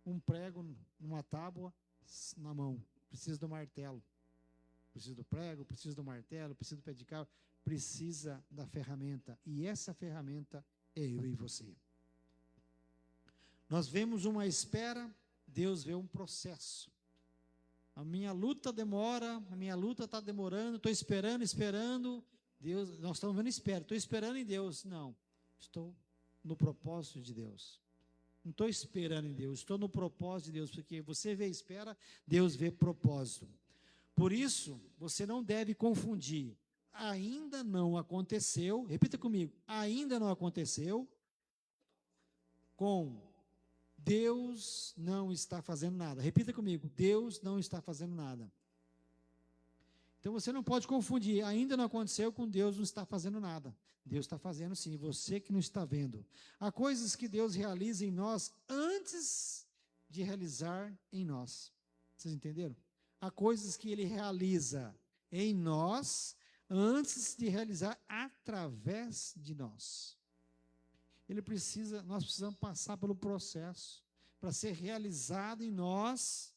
um prego numa tábua na mão. Precisa do martelo. Precisa do prego, precisa do martelo, precisa do pé de cabra. Precisa da ferramenta. E essa ferramenta é eu e você. Nós vemos uma espera, Deus vê um processo. A minha luta demora, a minha luta está demorando, estou esperando. Deus, nós estamos vendo espera, estou esperando em Deus. Não, estou no propósito de Deus. Não estou esperando em Deus, estou no propósito de Deus, porque você vê espera, Deus vê propósito. Por isso, você não deve confundir. Ainda não aconteceu, repita comigo, ainda não aconteceu, com Deus não está fazendo nada. Repita comigo, Deus não está fazendo nada. Então você não pode confundir, ainda não aconteceu com Deus não está fazendo nada. Deus está fazendo sim, você que não está vendo. Há coisas que Deus realiza em nós antes de realizar em nós. Vocês entenderam? Há coisas que Ele realiza em nós antes de realizar através de nós. Nós precisamos passar pelo processo para ser realizado em nós,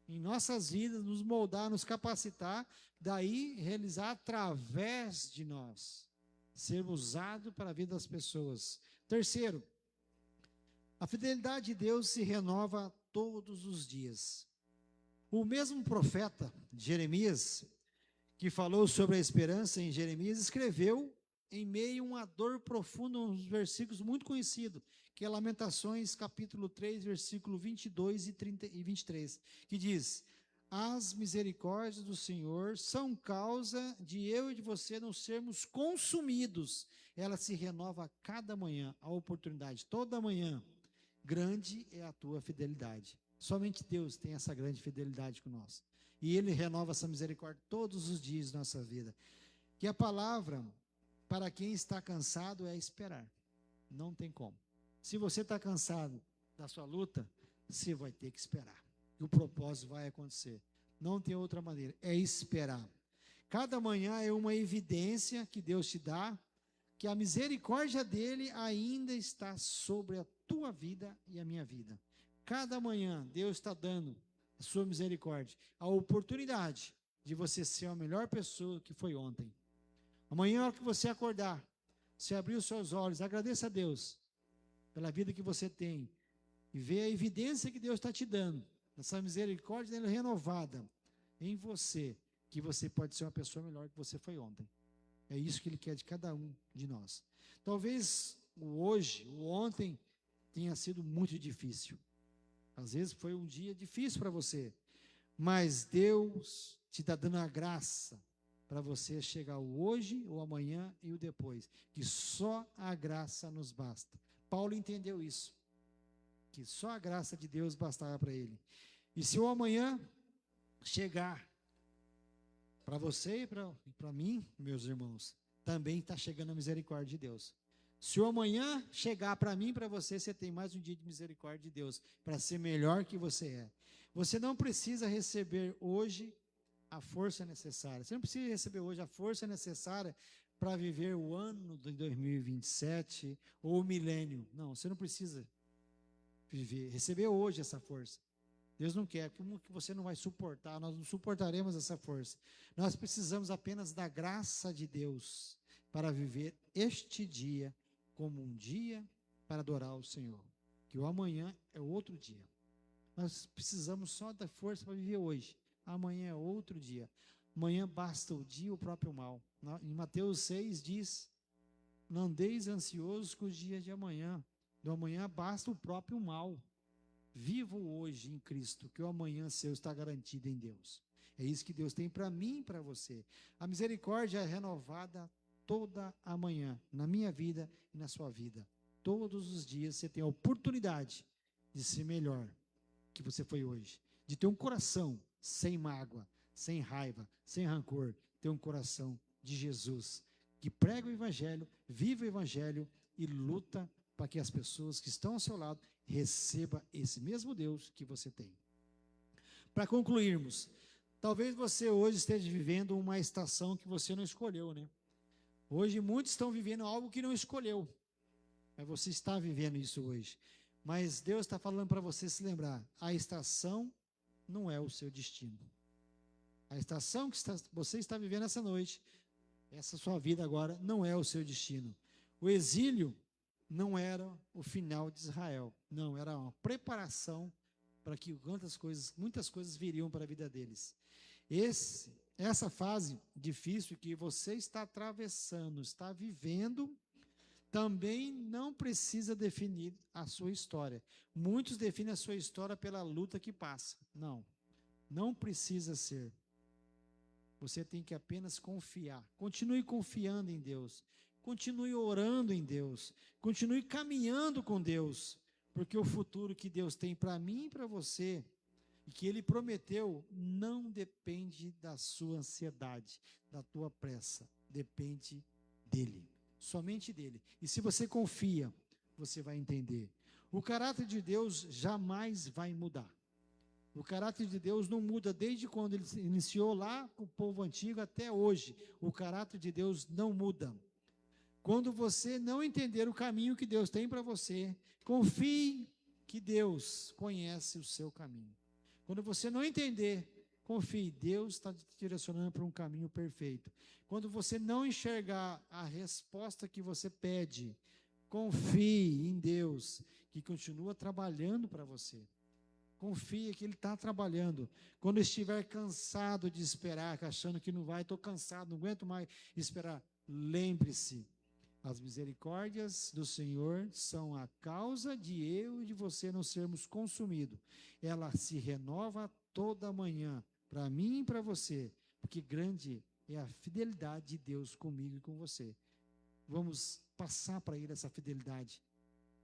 em nossas vidas, nos moldar, nos capacitar, daí realizar através de nós, ser usado para a vida das pessoas. Terceiro, a fidelidade de Deus se renova todos os dias. O mesmo profeta Jeremias, que falou sobre a esperança em Jeremias, escreveu em meio a uma dor profunda, uns versículos muito conhecidos, que é Lamentações, capítulo 3, versículo 22 e 23, que diz: as misericórdias do Senhor são causa de eu e de você não sermos consumidos. Ela se renova a cada manhã, a oportunidade, toda manhã. Grande é a tua fidelidade. Somente Deus tem essa grande fidelidade com nós. E Ele renova essa misericórdia todos os dias da nossa vida. Que a palavra, para quem está cansado, é esperar. Não tem como. Se você está cansado da sua luta, você vai ter que esperar. E o propósito vai acontecer. Não tem outra maneira, é esperar. Cada manhã é uma evidência que Deus te dá, que a misericórdia dele ainda está sobre a tua vida e a minha vida. Cada manhã Deus está dando a sua misericórdia, a oportunidade de você ser a melhor pessoa que foi ontem. Amanhã, na hora que você acordar, você abrir os seus olhos, agradeça a Deus pela vida que você tem e ver a evidência que Deus está te dando, essa misericórdia dele renovada em você, que você pode ser uma pessoa melhor que você foi ontem. É isso que Ele quer de cada um de nós. Talvez o hoje, o ontem, tenha sido muito difícil. Às vezes foi um dia difícil para você, mas Deus te está dando a graça para você chegar o hoje, o amanhã e o depois, que só a graça nos basta. Paulo entendeu isso, que só a graça de Deus bastava para ele. E se o amanhã chegar para você e para mim, meus irmãos, também está chegando a misericórdia de Deus. Se o amanhã chegar para mim e para você, você tem mais um dia de misericórdia de Deus, para ser melhor que você é. Você não precisa receber hoje a força necessária. Você não precisa receber hoje a força necessária para viver o ano de 2027 ou o milênio. Não, você não precisa receber hoje essa força. Deus não quer, como que você não vai suportar, nós não suportaremos essa força. Nós precisamos apenas da graça de Deus para viver este dia como um dia para adorar o Senhor. Que o amanhã é outro dia. Nós precisamos só da força para viver hoje. Amanhã é outro dia. Amanhã basta o dia e o próprio mal. Em Mateus 6 diz: não andeis ansiosos com os dias de amanhã. Do amanhã basta o próprio mal. Viva hoje em Cristo, que o amanhã seu está garantido em Deus. É isso que Deus tem para mim e para você. A misericórdia é renovada toda a manhã, na minha vida e na sua vida. Todos os dias você tem a oportunidade de ser melhor que você foi hoje. De ter um coração sem mágoa, sem raiva, sem rancor. Ter um coração de Jesus, que prega o Evangelho, vive o Evangelho e luta para que as pessoas que estão ao seu lado recebam esse mesmo Deus que você tem. Para concluirmos, talvez você hoje esteja vivendo uma estação que você não escolheu, né? Hoje muitos estão vivendo algo que não escolheu, mas você está vivendo isso hoje. Mas Deus está falando para você se lembrar, a estação não é o seu destino. A estação que você está vivendo essa noite, essa sua vida agora, não é o seu destino. O exílio não era o final de Israel, não, era uma preparação para que muitas coisas viriam para a vida deles. Essa fase difícil que você está atravessando, está vivendo, também não precisa definir a sua história. Muitos definem a sua história pela luta que passa. Não precisa ser. Você tem que apenas confiar. Continue confiando em Deus. Continue orando em Deus. Continue caminhando com Deus. Porque o futuro que Deus tem para mim e para você, e que Ele prometeu, não depende da sua ansiedade, da tua pressa. Depende dEle. Somente dEle. E se você confia, você vai entender. O caráter de Deus jamais vai mudar. O caráter de Deus não muda desde quando Ele iniciou lá com o povo antigo até hoje. O caráter de Deus não muda. Quando você não entender o caminho que Deus tem para você, confie que Deus conhece o seu caminho. Quando você não entender, confie, Deus está te direcionando para um caminho perfeito. Quando você não enxergar a resposta que você pede, confie em Deus, que continua trabalhando para você. Confia que Ele está trabalhando. Quando estiver cansado de esperar, achando que não vai, estou cansado, não aguento mais esperar, lembre-se, as misericórdias do Senhor são a causa de eu e de você não sermos consumidos. Ela se renova toda manhã, para mim e para você, porque grande é a fidelidade de Deus comigo e com você. Vamos passar para Ele essa fidelidade,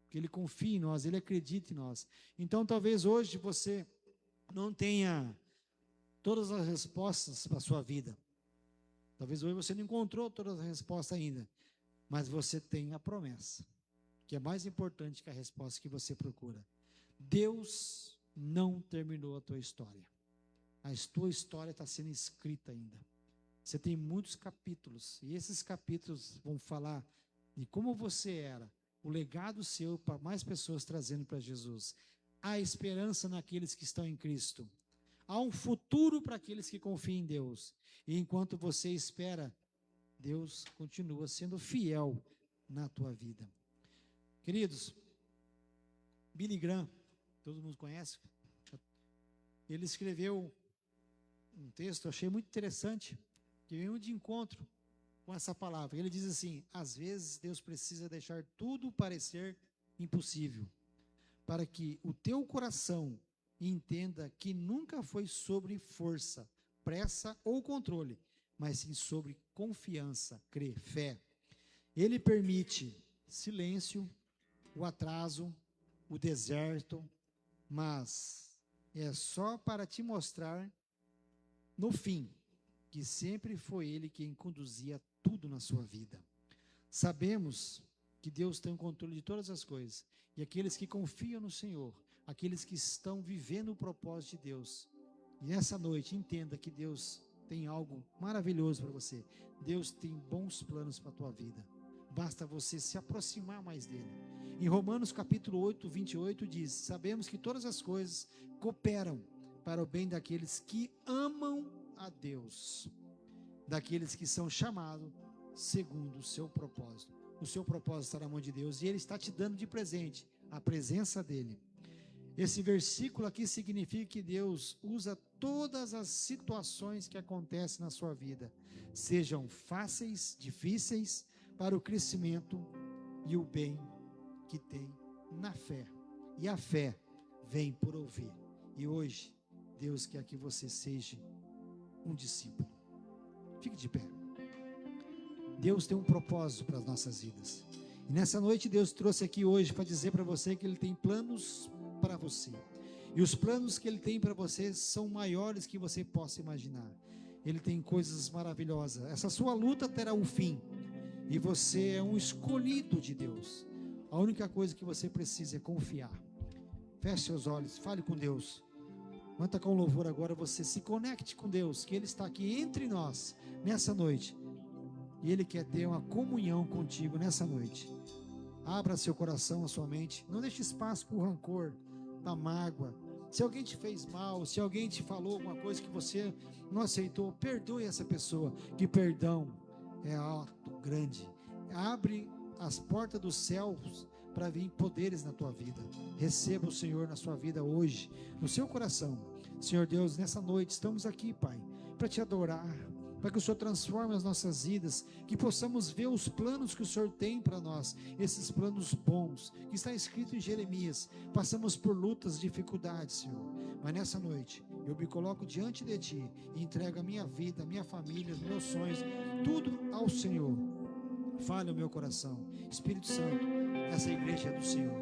porque Ele confia em nós, Ele acredita em nós. Então talvez hoje você não tenha todas as respostas para a sua vida. Talvez hoje você não encontrou todas as respostas ainda, mas você tem a promessa, que é mais importante que a resposta que você procura. Deus não terminou a tua história. A tua história está sendo escrita ainda. Você tem muitos capítulos, e esses capítulos vão falar de como você era, o legado seu para mais pessoas trazendo para Jesus. Há esperança naqueles que estão em Cristo. Há um futuro para aqueles que confiam em Deus. E enquanto você espera, Deus continua sendo fiel na tua vida. Queridos, Billy Graham, todo mundo conhece? Ele escreveu um texto, eu achei muito interessante, que veio de encontro com essa palavra. Ele diz assim: às vezes Deus precisa deixar tudo parecer impossível, para que o teu coração entenda que nunca foi sobre força, pressa ou controle, mas sim sobre confiança, crer, fé. Ele permite silêncio, o atraso, o deserto, mas é só para te mostrar, no fim, que sempre foi Ele quem conduzia tudo na sua vida. Sabemos que Deus tem o controle de todas as coisas, e aqueles que confiam no Senhor, aqueles que estão vivendo o propósito de Deus, e nessa noite entenda que Deus tem algo maravilhoso para você. Deus tem bons planos para a tua vida. Basta você se aproximar mais dele. Em Romanos capítulo 8, 28 diz: sabemos que todas as coisas cooperam para o bem daqueles que amam a Deus, daqueles que são chamados segundo o seu propósito. O seu propósito está na mão de Deus, e Ele está te dando de presente a presença dEle. Esse versículo aqui significa que Deus usa todas as situações que acontecem na sua vida, sejam fáceis, difíceis, para o crescimento e o bem que tem na fé. E a fé vem por ouvir. E hoje, Deus quer que você seja um discípulo. Fique de pé. Deus tem um propósito para as nossas vidas. E nessa noite Deus trouxe aqui hoje para dizer para você que Ele tem planos para você. E os planos que Ele tem para você são maiores que você possa imaginar. Ele tem coisas maravilhosas. Essa sua luta terá um fim. E você é um escolhido de Deus. A única coisa que você precisa é confiar. Feche seus olhos, fale com Deus. Canta com louvor agora, você se conecte com Deus, que Ele está aqui entre nós nessa noite. E Ele quer ter uma comunhão contigo nessa noite. Abra seu coração, a sua mente. Não deixe espaço para o rancor, para a mágoa. Se alguém te fez mal, se alguém te falou alguma coisa que você não aceitou, perdoe essa pessoa. Que perdão é alto, grande. Abre as portas dos céus para vir poderes na tua vida. Receba o Senhor na sua vida hoje, no seu coração. Senhor Deus, nessa noite estamos aqui, Pai, para te adorar, para que o Senhor transforme as nossas vidas, que possamos ver os planos que o Senhor tem para nós, esses planos bons, que está escrito em Jeremias. Passamos por lutas, dificuldades, Senhor, mas nessa noite eu me coloco diante de Ti e entrego a minha vida, a minha família, os meus sonhos, tudo ao Senhor. Fale o meu coração. Espírito Santo, essa igreja é do Senhor,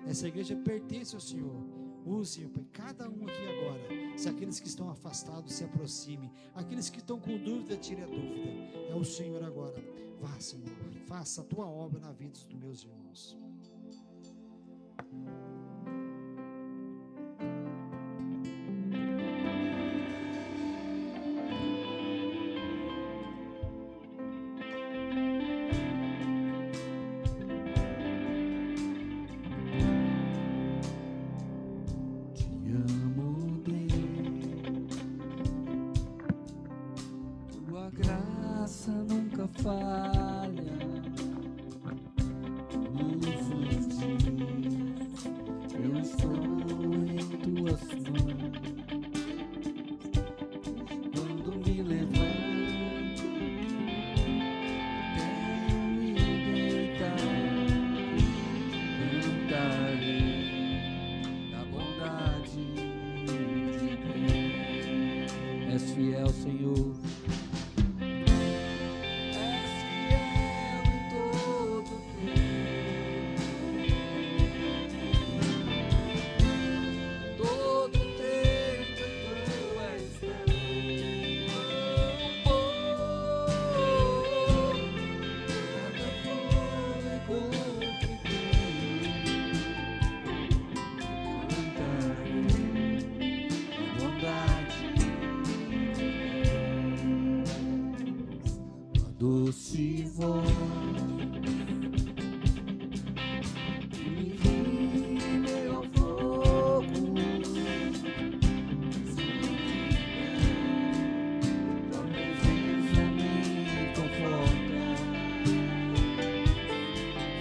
essa igreja pertence ao Senhor. Use, Pai, cada um aqui agora. Se aqueles que estão afastados se aproximem, aqueles que estão com dúvida, tire a dúvida. É o Senhor agora. Vá, Senhor, faça a tua obra na vida dos meus irmãos. Todos os dias eu estou em tuas mãos. És fiel, Senhor. És fiel em todo tempo. Todo tempo tu és doce voz que me guia meio ao fogo, tua presença me conforta.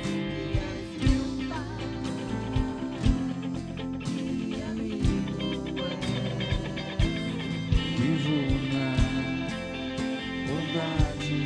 E meu Pai e amigo vivo na bondade.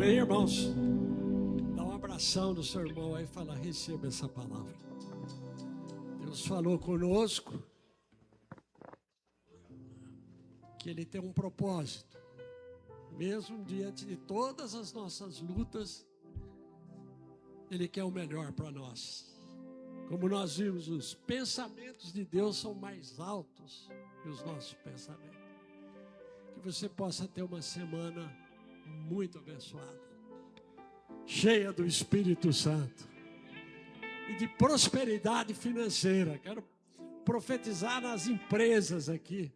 Amém, irmãos? Dá um abração no seu irmão aí e fala: receba essa palavra. Deus falou conosco que Ele tem um propósito. Mesmo diante de todas as nossas lutas, Ele quer o melhor para nós. Como nós vimos, os pensamentos de Deus são mais altos que os nossos pensamentos. Que você possa ter uma semana muito abençoada, cheia do Espírito Santo e de prosperidade financeira. Quero profetizar nas empresas aqui,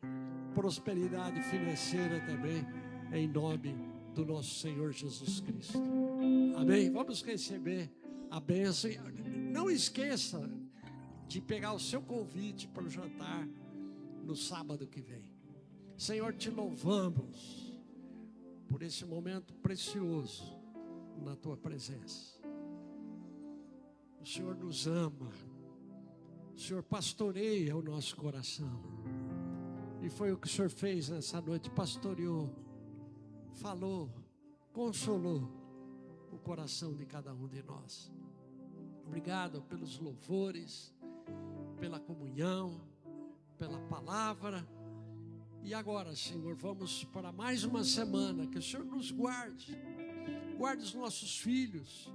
prosperidade financeira também, em nome do nosso Senhor Jesus Cristo. Amém? Vamos receber a bênção. Não esqueça de pegar o seu convite para o jantar no sábado que vem. Senhor, te louvamos por esse momento precioso na tua presença. O Senhor nos ama, o Senhor pastoreia o nosso coração, e foi o que o Senhor fez nessa noite. Pastoreou, falou, consolou o coração de cada um de nós. Obrigado pelos louvores, pela comunhão, pela palavra. E agora, Senhor, vamos para mais uma semana. Que o Senhor nos guarde. Guarde os nossos filhos,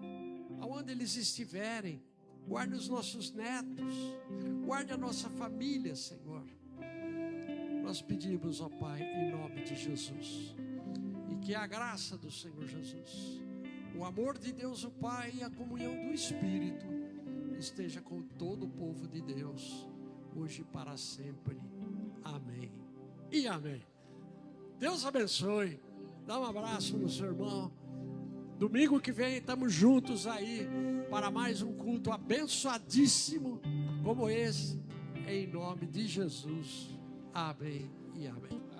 aonde eles estiverem. Guarde os nossos netos. Guarde a nossa família, Senhor. Nós pedimos, ó Pai, em nome de Jesus. E que a graça do Senhor Jesus, o amor de Deus o Pai e a comunhão do Espírito esteja com todo o povo de Deus, hoje e para sempre. Amém e amém. Deus abençoe. Dá um abraço no seu irmão. Domingo que vem estamos juntos aí para mais um culto abençoadíssimo como esse, em nome de Jesus. Amém e amém.